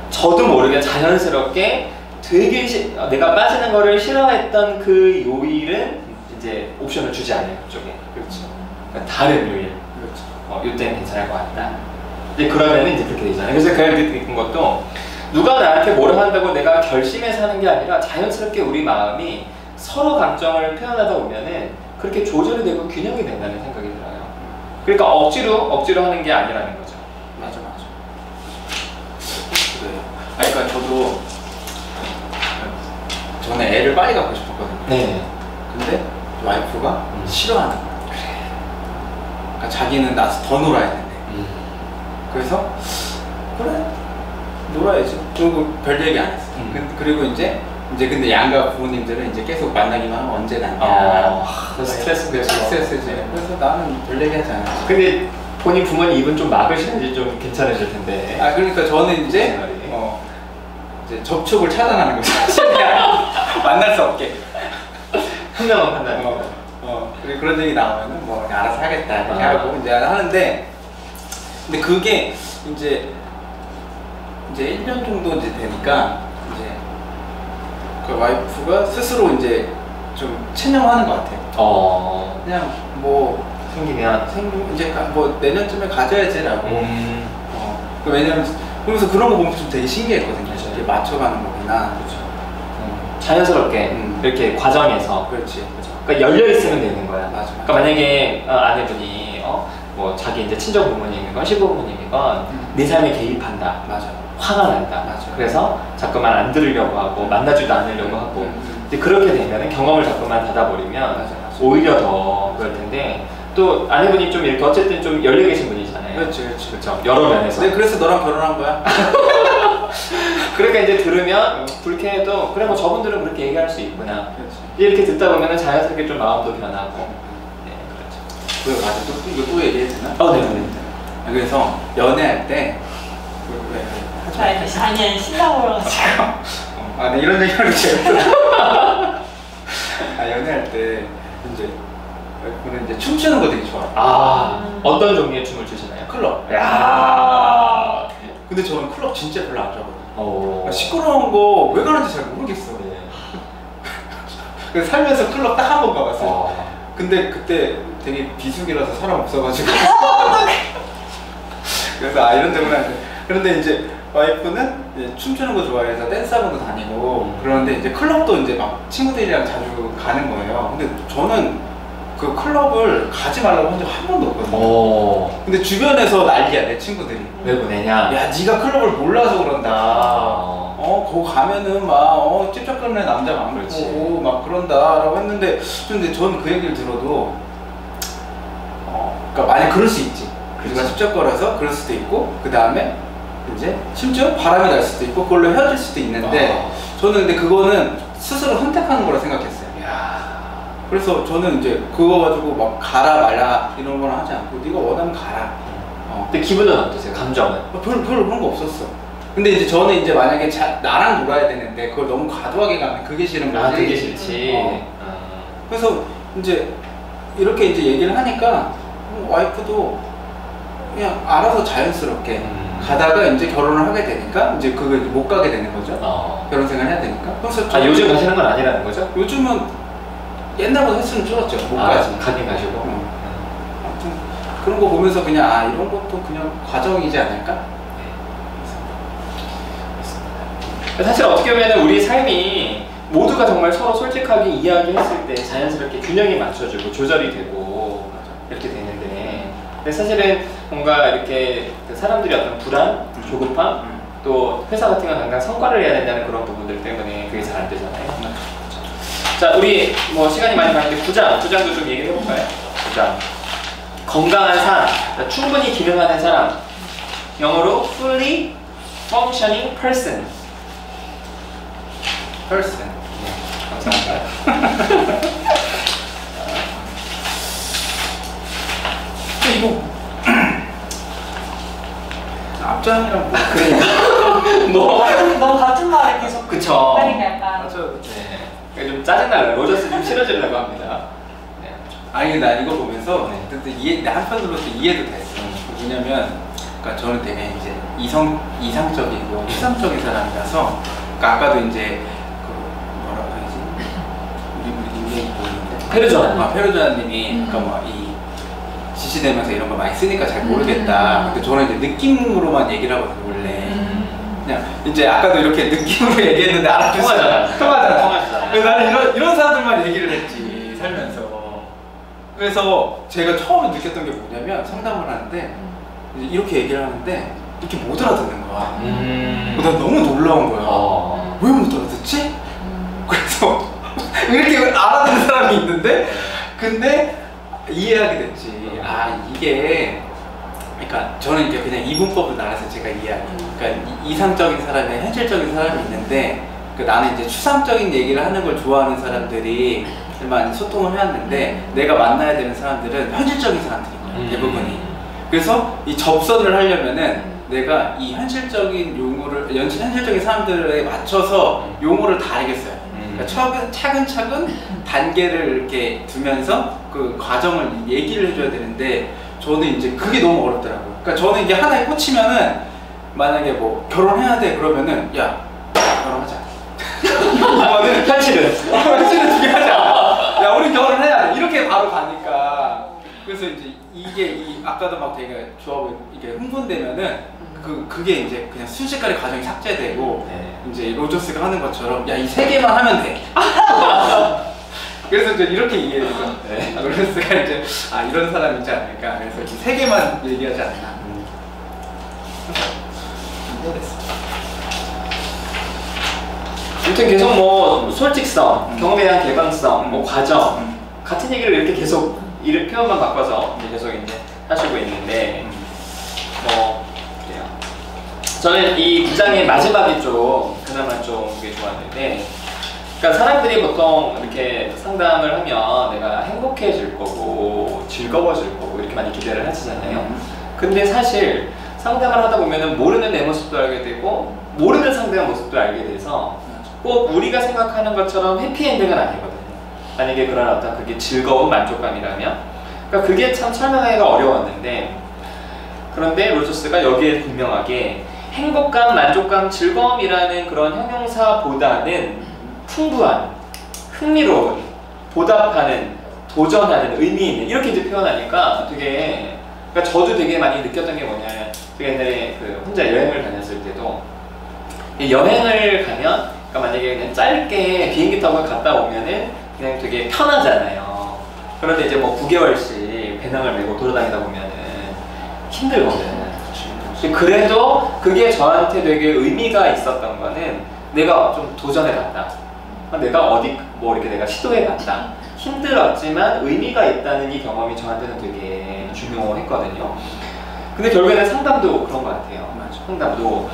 저도 모르게 자연스럽게 되게 내가 빠지는 거를 싫어했던 그 요일은 이제 옵션을 주지 않아요. 그쪽에. 그렇죠. 그러니까 다른 요일. 그렇죠. 이때는 괜찮을 것 같다. 이제 그러면은 이제 그렇게 되잖아요. 그래서 그 느낀 것도 누가 나한테 뭐를 한다고 내가 결심해서 하는 게 아니라 자연스럽게 우리 마음이 서로 감정을 표현하다 보면은 그렇게 조절이 되고 균형이 된다는 생각이 들어요. 그러니까 억지로 하는 게 아니라는 거죠. 맞아. 그래요. 그러니까 저도 전에 애를 빨리 갖고 싶었거든요. 네. 근데 와이프가 싫어하는 거야. 그러니까 자기는 나서 더 놀아야 된대. 그래서 그래 놀아야지. 그리고 별 얘기 안 했어. 그리고 이제 근데 양가 부모님들은 이제 계속 만나기만 하면 언제 낳냐. 스트레스지. 그래서 나는 별 얘기 하지 않았지. 근데 본인 부모님 입은 좀 막으셔야지 좀 괜찮으실 텐데. 그러니까 저는 이제 이제 접촉을 차단하는 거죠. 최대한 만날 수 없게. 현명한 판단. 그리고 그런 얘기 나오면은 뭐 그냥 알아서 하겠다 이렇게 하고 이제 하는데, 근데 그게 이제 1년 정도 이제 되니까 이제 그 와이프가 스스로 이제 좀 체념하는 것 같아요. 그냥 뭐 생기면 이제 뭐 내년쯤에 가져야지라고. 왜냐면 그러면서 그런 거 보면 좀 되게 신기했거든요. 이렇게 맞춰가는 거구나. 그렇죠. 자연스럽게 이렇게 과정에서. 그렇지. 그러니까 열려 있으면 되는 거야. 맞아. 그러니까 만약에 아내분이 뭐 자기 이제 친정 부모님이건 시부 부모님이건 내 삶에 개입한다. 맞아. 화가 난다. 맞아. 그래서 자꾸만 안 들으려고 하고 만나지도 않으려고 하고. 근데 그렇게 되면 경험을 자꾸만 닫아버리면 맞아. 오히려 더 그럴 텐데, 또 아내분이 좀 이렇게 어쨌든 좀 열려 계신 분이잖아요. 그렇지. 그렇죠. 여러 면에서. 네, 그래서 너랑 결혼한 거야. 그러니까 이제 들으면 불쾌해도 그래 뭐 저분들은 그렇게 얘기할 수 있구나. 그렇지. 이렇게 듣다 보면은 자연스럽게 좀 마음도 변하고. 네, 그렇죠. 맞아. 이거 또 얘기해도 되나? 네. 그래서 연애할 때 아니 신나고 그래가지고. 네, 이런 얘기 하는 게 연애할 때 이제 저는 이제 춤추는 거 되게 좋아해요. 어떤 종류의 춤을 추시나요? 클럽. 야. 근데 저는 클럽 진짜 별로 안 좋아하거든요. 오. 시끄러운 거 왜 가는지 잘 모르겠어. 네. 그래서 살면서 클럽 딱 한 번 가봤어요. 근데 그때 되게 비수기라서 사람 없어가지고. 그래서 이런 데구나. 그런데 이제 와이프는 이제 춤추는 거 좋아해서 댄스 학원도 다니고 그러는데 이제 클럽도 이제 막 친구들이랑 자주 가는 거예요. 근데 저는 그 클럽을 가지 말라고 한 적 한 번도 없거든요. 근데 주변에서 난리야, 내 친구들이. 왜 보내냐? 야, 네가 클럽을 몰라서 그런다. 거기 가면은 막 찝쩍거리는 남자 많고 막 그런다라고 했는데, 근데 전 그 얘기를 들어도 그러니까 만약 그럴 수 있지. 누가 찝쩍거려서 그럴 수도 있고, 그 다음에 이제 심지어 바람이 날 수도 있고 그걸로 헤어질 수도 있는데, 저는 근데 그거는 스스로 선택하는 거라 생각했어요. 그래서 저는 이제 그거 가지고 막 가라 말라 이런 거는 하지 않고 네가 원하면 가라. 근데 기분은 어떠세요? 감정은? 별로 그런 거 없었어. 근데 이제 저는 이제 만약에 나랑 놀아야 되는데 그걸 너무 과도하게 가면 그게 싫은 거지. 그게 싫지. 그래서 이제 이렇게 이제 얘기를 하니까 와이프도 그냥 알아서 자연스럽게 가다가 이제 결혼을 하게 되니까 이제 그걸 못 가게 되는 거죠. 결혼 생활 해야 되니까. 그래서 요즘 가시는 건 아니라는 거죠? 요즘은 옛날보다 횟수는 줄었죠. 못 가지. 가긴 가시고. 아무튼 그런 거 보면서 그냥 이런 것도 그냥 과정이지 않을까? 사실 어떻게 보면 우리 삶이 모두가 정말 서로 솔직하게 이야기했을 때 자연스럽게 균형이 맞춰지고 조절이 되고 이렇게 되는데, 근데 사실은 뭔가 이렇게 사람들이 어떤 불안, 조급함, 또 회사 같은 건 당장 성과를 내야 된다는 그런 부분들 때문에 그게 잘 안 되잖아요. 자, 우리 뭐 시간이 많이 가는데 부장도 좀 얘기해 볼까요? 부장. 건강한 사람, 충분히 기능하는 사람. 영어로 fully functioning person. person. 감사합니다. 이거 앞장이랑 뭐 뭐 너 같은 말을 계속 그쵸. 하니까 약간 맞아요. 네. 좀 짜증나요. 로저스 좀 싫어지려고 합니다. 네. 아니 나 이거 보면서 네. 근데 내 한편으로서 이해도 됐어. 왜냐면 그러니까 저는 되게 이제 이상적이고 추상적인 사람이라서 그러니까 아까도 이제 그 뭐라고 해야지 우리 닉네임 보이는데 페르조나. 페르조나님이 그러니까 뭐 이 지시되면서 이런 거 많이 쓰니까 잘 모르겠다. 근데 저는 이제 느낌으로만 얘기를 하거든요 원래. 그냥 이제 아까도 이렇게 느낌으로 얘기했는데 알아듣잖아. 통하잖아. 그래서 나는 이런 사람들만 얘기를 했지 살면서. 그래서 제가 처음에 느꼈던 게 뭐냐면 상담을 하는데 이제 이렇게 얘기를 하는데 이렇게 못 알아듣는 거야. 난 너무 놀라운 거야. 왜 못 알아듣지? 그래서 이렇게 알아듣는 사람이 있는데 근데 이해하게 됐지. 아 이게 그러니까 저는 이게 그냥 이분법을 나눠서 제가 이해하는. 그러니까 이상적인 사람이 현실적인 사람이 있는데 나는 이제 추상적인 얘기를 하는 걸 좋아하는 사람들이만 소통을 해왔는데 내가 만나야 되는 사람들은 현실적인 사람들인 거야 대부분이. 그래서 이 접선을 하려면은 내가 이 현실적인 용어를 현실적인 사람들에 맞춰서 용어를 다 알겠어요. 그러니까 차근차근 단계를 이렇게 두면서 그 과정을 얘기를 해줘야 되는데 저는 이제 그게 너무 어렵더라고요. 그러니까 저는 이게 하나에 꽂히면은 만약에 뭐 결혼해야 돼 그러면은 야 결혼하자. 이거는 현실은 두개 하자. 야 우리 결혼해야 돼. 이렇게 바로 가니까. 그래서 이제 이게 아까도 막 되게 좋아 보이고 이게 흥분되면은 그게 이제 그냥 순식간에 과정이 삭제되고 이제 로저스가 하는 것처럼 야 이 세 개만 하면 돼. 그래서 이제 이렇게 이해했어. 로저스가 이제 이런 사람이지 않을까. 그래서 이 세 개만 얘기하지 않나. 이해됐어. 아무튼 계속 뭐 솔직성, 경험에 대한 개방성, 뭐 과정 같은 얘기를 이렇게 계속 이름 표현만 바꿔서 이제 계속 이제 하시고 있는데 뭐 그래요. 저는 이 문장의 마지막이 좀 그나마 좀 그게 좋았는데, 그러니까 사람들이 보통 이렇게 상담을 하면 내가 행복해질 거고 즐거워질 거고 이렇게 많이 기대를 하시잖아요. 근데 사실 상담을 하다 보면은 모르는 내 모습도 알게 되고 모르는 상대의 모습도 알게 돼서 꼭 우리가 생각하는 것처럼 해피엔딩은 아니거든요. 만약에 그런 어떤 그게 즐거운 만족감이라면, 그러니까 그게 참 설명하기가 어려웠는데, 그런데 로저스가 여기에 분명하게 행복감, 만족감, 즐거움이라는 그런 형용사보다는 풍부한, 흥미로운, 보답하는, 도전하는, 의미 있는 이렇게 이제 표현하니까 되게, 그러니까 저도 되게 많이 느꼈던 게 뭐냐면, 제가 옛날에 그 혼자 여행을 다녔을 때도 여행을 가면, 그러니까 만약에 그냥 짧게 비행기 타고 갔다 오면은 그냥 되게 편하잖아요. 그런데 이제 뭐 9개월씩 배낭을 메고 돌아다니다 보면은 힘들거든. 그래도 그게 저한테 되게 의미가 있었던 거는 내가 좀 도전해봤다. 내가 어디 뭐 이렇게 내가 시도해봤다. 힘들었지만 의미가 있다는 이 경험이 저한테는 되게 중요했거든요. 근데 결국에는 상담도 그런 것 같아요. 상담도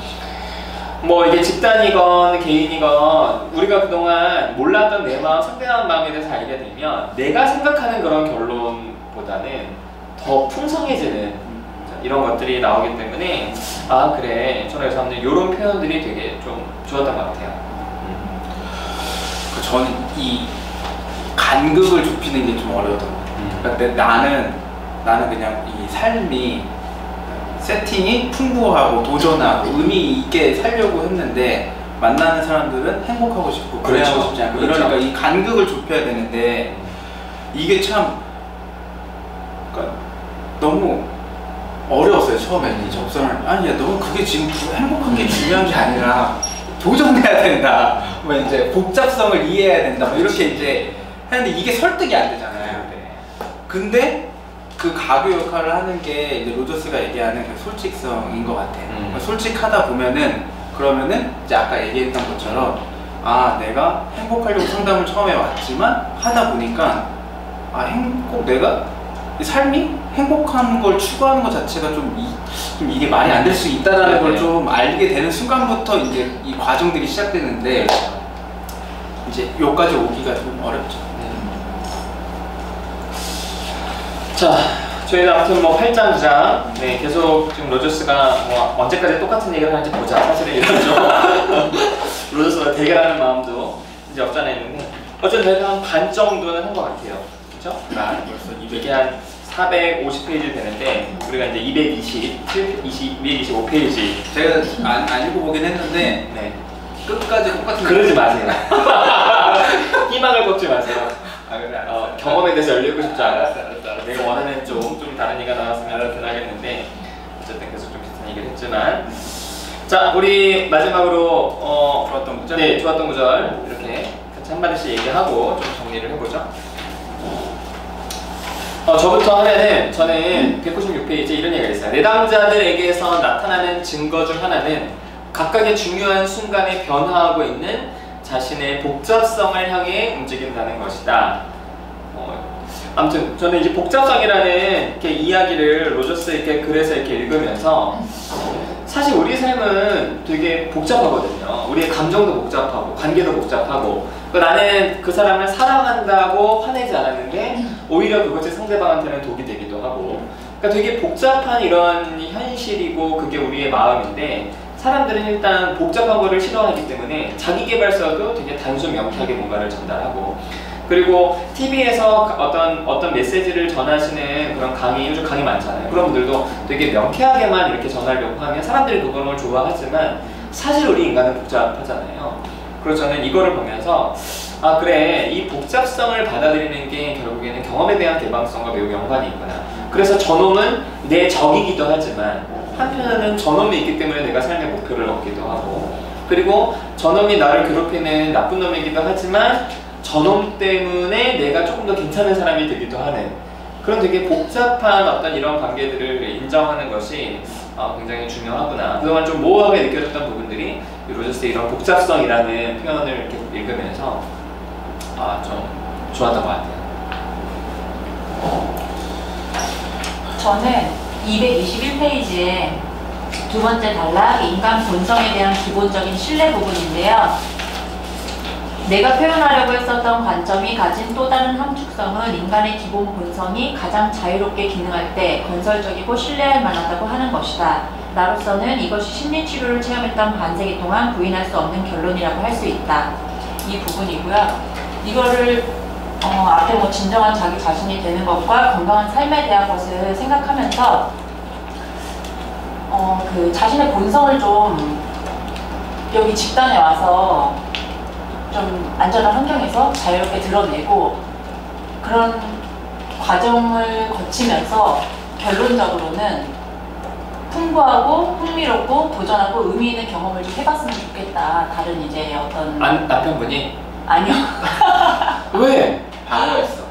뭐 이게 집단이건 개인이건 우리가 그동안 몰랐던 내 마음, 상대방 마음에 대해서 알게 되면 내가 생각하는 그런 결론보다는 더 풍성해지는 이런 것들이 나오기 때문에 그래, 저는 그래서 이런 표현들이 되게 좀 좋았던 것 같아요. 저는 이 간극을 좁히는 게 좀 어려웠던 것 같아요. 그러니까 나는 그냥 이 삶이 세팅이 풍부하고 도전하고 의미 있게 살려고 했는데 만나는 사람들은 행복하고 싶고 그래하고 싶지 않고 이러니까 이 간극을 좁혀야 되는데 이게 참 그러니까 너무 어려웠어요 처음에는 이 접선을. 아니 야 너무 그게 지금 행복한 게 중요한 게 아니라 도전해야 된다. 뭐 이제 복잡성을 이해해야 된다. 뭐 이렇게 이제 하는데 이게 설득이 안 되잖아요. 근데 그 가교 역할을 하는 게 이제 로저스가 얘기하는 그 솔직성인 것 같아요. 솔직하다 보면은 그러면은 이제 아까 얘기했던 것처럼 내가 행복하려고 상담을 처음에 왔지만 하다 보니까 꼭 내가 삶이 행복한 걸 추구하는 것 자체가 좀 이게 말이 안 될 수 있다라는 걸 좀 알게 되는 순간부터 이제 이 과정들이 시작되는데 이제 여기까지 오기가 좀 어렵죠. 자, 저희는 아무튼 뭐 8장 9장 네, 계속 지금 로저스가 뭐 언제까지 똑같은 얘기를 하는지 보자. 사실은 이런 좀 로저스가 대결하는 마음도 이제 없잖아 있는데 어쨌든 저희가 한 반 정도는 한 것 같아요. 그렇죠? 벌써 이게 한 450페이지 되는데 우리가 이제 225페이지 제가 안 읽어보긴 했는데 네. 끝까지 똑같은 그러지 마세요. 희망을 걷지 마세요. 아 그래 경험에 대해서 열리고 싶지 않았어. 알았어. 내가 원하는 좀 다른 얘기가 나왔으면 하겠는데 어쨌든 계속 좀 비슷한 얘기를 했지만 자 우리 마지막으로 좋았던 구절? 네 좋았던 구절 이렇게 같이 한마디씩 얘기하고 좀 정리를 해보죠. 저부터 하면은 저는 196페이지에 이런 얘기가 있어요. 내담자들에게서 나타나는 증거 중 하나는 각각의 중요한 순간에 변화하고 있는 자신의 복잡성을 향해 움직인다는 것이다. 아무튼 저는 이제 복잡성이라는 이렇게 이야기를 로저스 이렇게 글에서 이렇게 읽으면서 사실 우리 삶은 되게 복잡하거든요. 우리의 감정도 복잡하고 관계도 복잡하고 나는 그 사람을 사랑한다고 화내지 않았는데 오히려 그것이 상대방한테는 독이 되기도 하고 그러니까 되게 복잡한 이런 현실이고 그게 우리의 마음인데 사람들은 일단 복잡한 거를 싫어하기 때문에 자기계발서도 되게 단순 명쾌하게 뭔가를 전달하고 그리고 TV에서 어떤 메시지를 전하시는 그런 강의, 요즘 강의 많잖아요. 그런 분들도 되게 명쾌하게만 이렇게 전하려고 하면 사람들이 그걸 좋아하지만 사실 우리 인간은 복잡하잖아요. 그래서 저는 이거를 보면서 아 그래 이 복잡성을 받아들이는 게 결국에는 경험에 대한 개방성과 매우 연관이 있구나. 그래서 저놈은 내 적이기도 하지만 한편으로는 저놈이 있기 때문에 내가 삶의 목표를 얻기도 하고 그리고 저놈이 나를 괴롭히는 나쁜 놈이기도 하지만 저놈 때문에 내가 조금 더 괜찮은 사람이 되기도 하는 그런 되게 복잡한 어떤 이런 관계들을 인정하는 것이 굉장히 중요하구나. 그동안 좀 모호하게 느껴졌던 부분들이 로저스의 이런 복잡성이라는 표현을 이렇게 읽으면서 좀 좋았던 것 같아요. 저는 221페이지에 두 번째 단락 인간 본성에 대한 기본적인 신뢰 부분인데요. 내가 표현하려고 했었던 관점이 가진 또 다른 함축성은 인간의 기본 본성이 가장 자유롭게 기능할 때 건설적이고 신뢰할 만하다고 하는 것이다. 나로서는 이것이 심리치료를 체험했던 반세기 동안 부인할 수 없는 결론이라고 할 수 있다. 이 부분이고요. 이거를 앞에 뭐 진정한 자기 자신이 되는 것과 건강한 삶에 대한 것을 생각하면서 그 자신의 본성을 좀 여기 집단에 와서 좀 안전한 환경에서 자유롭게 드러내고 그런 과정을 거치면서 결론적으로는 풍부하고 흥미롭고 도전하고 의미 있는 경험을 좀 해봤으면 좋겠다. 다른 이제 어떤 남편분이? 아니요. 왜? 방어했어.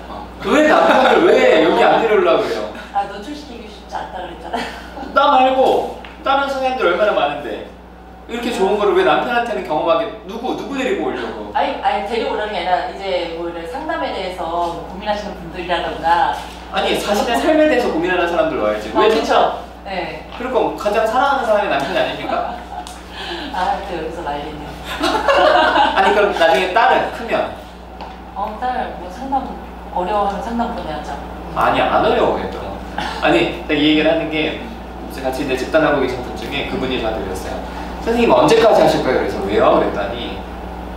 왜 남편을 왜 여기 안 데려오려고 그래요? 노출시키기 쉽지 않다 그랬잖아요. 나 말고 다른 성향들 얼마나 많은데 이렇게 좋은 거를 왜 남편한테는 경험하게 누구 데리고 오려고? 아니 데려오라는 게 아니라 이제 뭐 이런 상담에 대해서 뭐 고민하시는 분들이라던가 아니 자신의 삶에 대해서 고민하는 사람들 넣어야지. 왜 그렇죠. 네. 그리고 가장 사랑하는 사람이 남편이 아닙니까? 또 여기서 난리네요. 아니 그럼 나중에 딸은 크면 딸 뭐 상담 어려워하면 상담 보내야죠. 아니 안 어려워요 또. 아니 이 얘기를 하는 게 같이 이제 집단하고 계신 분 중에 그분이 저한테 그랬어요. 선생님 언제까지 하실 거예요? 그래서 왜요? 그랬더니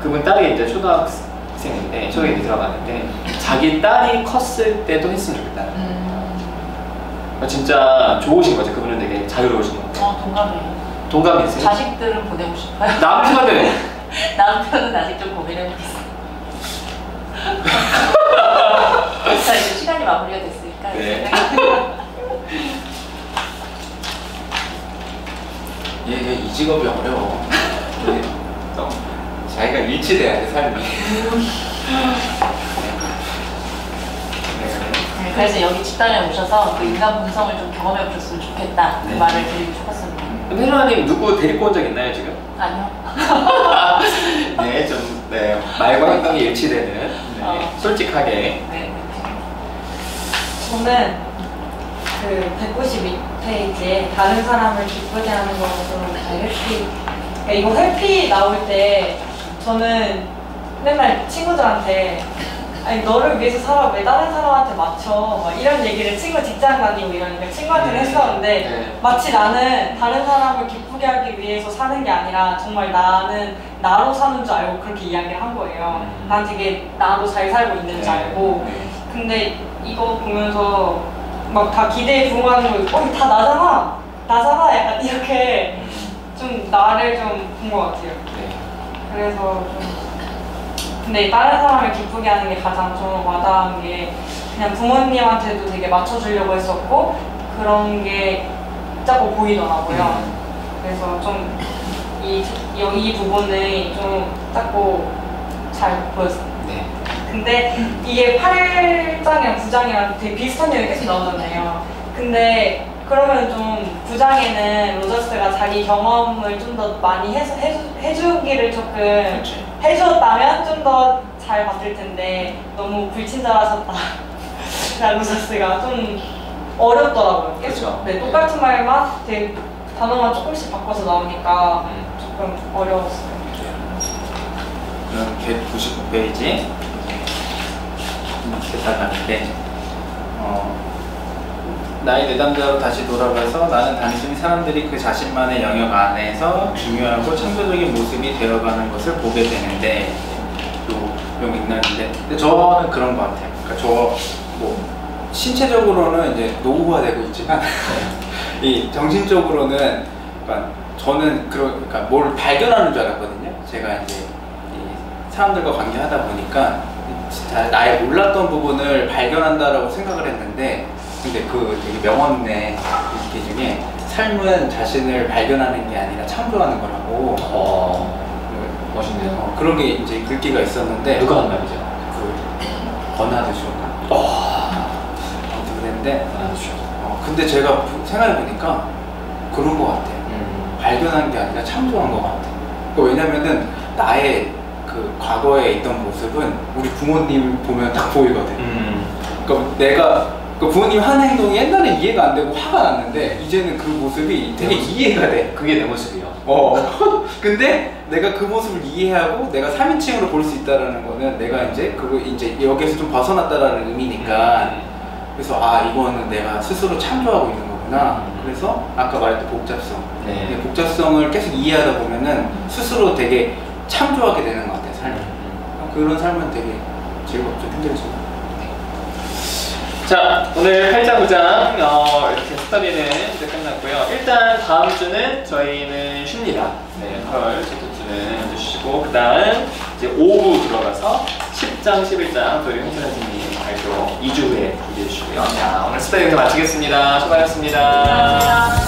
그분 딸이 이제 초등학생인데 초등학교 들어가는데 자기 딸이 컸을 때도 했으면 좋겠다. 진짜 좋으신 거죠. 그분은 되게 자유로우신 것 같아요. 동감해요. 동감이세요? 자식들은 보내고 싶어요. 남편은? 남편은 아직 좀 고민해보고 있어요. 자 이제 시간이 마무리가 됐으니까 네. 이 직업이 어려워. 자기가 일치돼야 돼 삶이. 네, 그래서 여기 집단에 오셔서 그 인간 본성을 좀 경험해 보셨으면 좋겠다. 그 네. 말을 드리고 싶었습니다. 그럼 혜련아님 누구 데리고 온 적 있나요 지금? 아니요. 네, 좀 말과 행동이 일치되는 솔직하게. 네. 저는 그 192페이지에 다른 사람을 기쁘게 하는 것으로 회피. 그러니까 이거 회피 나올 때 저는 맨날 친구들한테 아니 너를 위해서 살아 왜 다른 사람한테 맞춰 막 이런 얘기를 친구 직장 다니고 이러니까 친구한테는 했었는데 네. 마치 나는 다른 사람을 기쁘게 하기 위해서 사는 게 아니라 정말 나는 나로 사는 줄 알고 그렇게 이야기를 한 거예요. 난 되게 나로 잘 살고 있는 줄 알고. 네. 근데 이거 보면서 막 다 기대에 부응하는 거, 다 나잖아, 나잖아, 약간 이렇게 좀 나를 좀 본 것 같아요. 네. 그래서 좀 근데 다른 사람을 기쁘게 하는 게 가장 저는 와닿은 게 그냥 부모님한테도 되게 맞춰주려고 했었고 그런 게 자꾸 보이더라고요. 그래서 좀 이 부분을 좀 자꾸 잘 보였어요. 네. 근데 이게 8장이랑 9장이랑 되게 비슷한 내용이 계속 나오잖아요. 근데 그러면 좀 9장에는 로저스가 자기 경험을 좀 더 많이 해주기를 조금 그렇지. 해주었다면 좀 더 잘 봤을 텐데 너무 불친절하셨다. 로저스가 좀 어렵더라고요. 계속 그렇죠. 네, 똑같은 말만 되게 단어만 조금씩 바꿔서 나오니까 조금 어려웠어요. 그럼 199페이지 대답하는데 나의 내담자로 다시 돌아가서 나는 단순히 사람들이 그 자신만의 영역 안에서 중요하고 창조적인 모습이 되어가는 것을 보게 되는데 요 있는데 근데 저는 그런 것 같아요. 그러니까 저 뭐 신체적으로는 이제 노후화되고 있지만 이 정신적으로는 그러니까 저는 그러니까 뭘 발견하는 줄 알았거든요. 제가 이제 이 사람들과 관계하다 보니까 진짜 나의 몰랐던 부분을 발견한다라고 생각을 했는데 근데 그 되게 명언의 글 중에 삶은 자신을 발견하는 게 아니라 창조하는 거라고 멋있네요. 그런 게 이제 글귀가 있었는데 누가 한 말이죠? 그 버나드 쇼가 그랬는데 알아주죠. 근데 제가 생각해보니까 그런 것 같아요. 발견한 게 아니라 창조한 것 같아요. 왜냐면은 나의 그 과거에 있던 모습은 우리 부모님 보면 딱 보이거든. 그러니까 내가 그 부모님 하는 행동이 옛날에 이해가 안 되고 화가 났는데 이제는 그 모습이 되게 이해가 돼. 그게 내 모습이요. 근데 내가 그 모습을 이해하고 내가 3인칭으로 볼 수 있다라는 거는 내가 이제 그거 이제 여기에서 좀 벗어났다라는 의미니까 그래서 이거는 내가 스스로 창조하고 있는 거구나. 그래서 아까 말했던 복잡성. 네. 복잡성을 계속 이해하다 보면은 스스로 되게 창조하게 되는 것 같아요, 삶을. 그런 삶은 되게 즐겁죠, 힘들죠. 자, 오늘 8장 9장 이렇게 스터디는 이제 끝났고요. 일단 다음 주는 저희는 쉽니다. 네, 8월 첫째 주는 이제 쉬고 그 다음 이제 5부 들어가서 10장, 11장 저희 홍철 선생님 발표 2주 후에 기대해 주시고요. 자, 오늘 스터디 여기서 마치겠습니다. 수고하셨습니다. 감사합니다.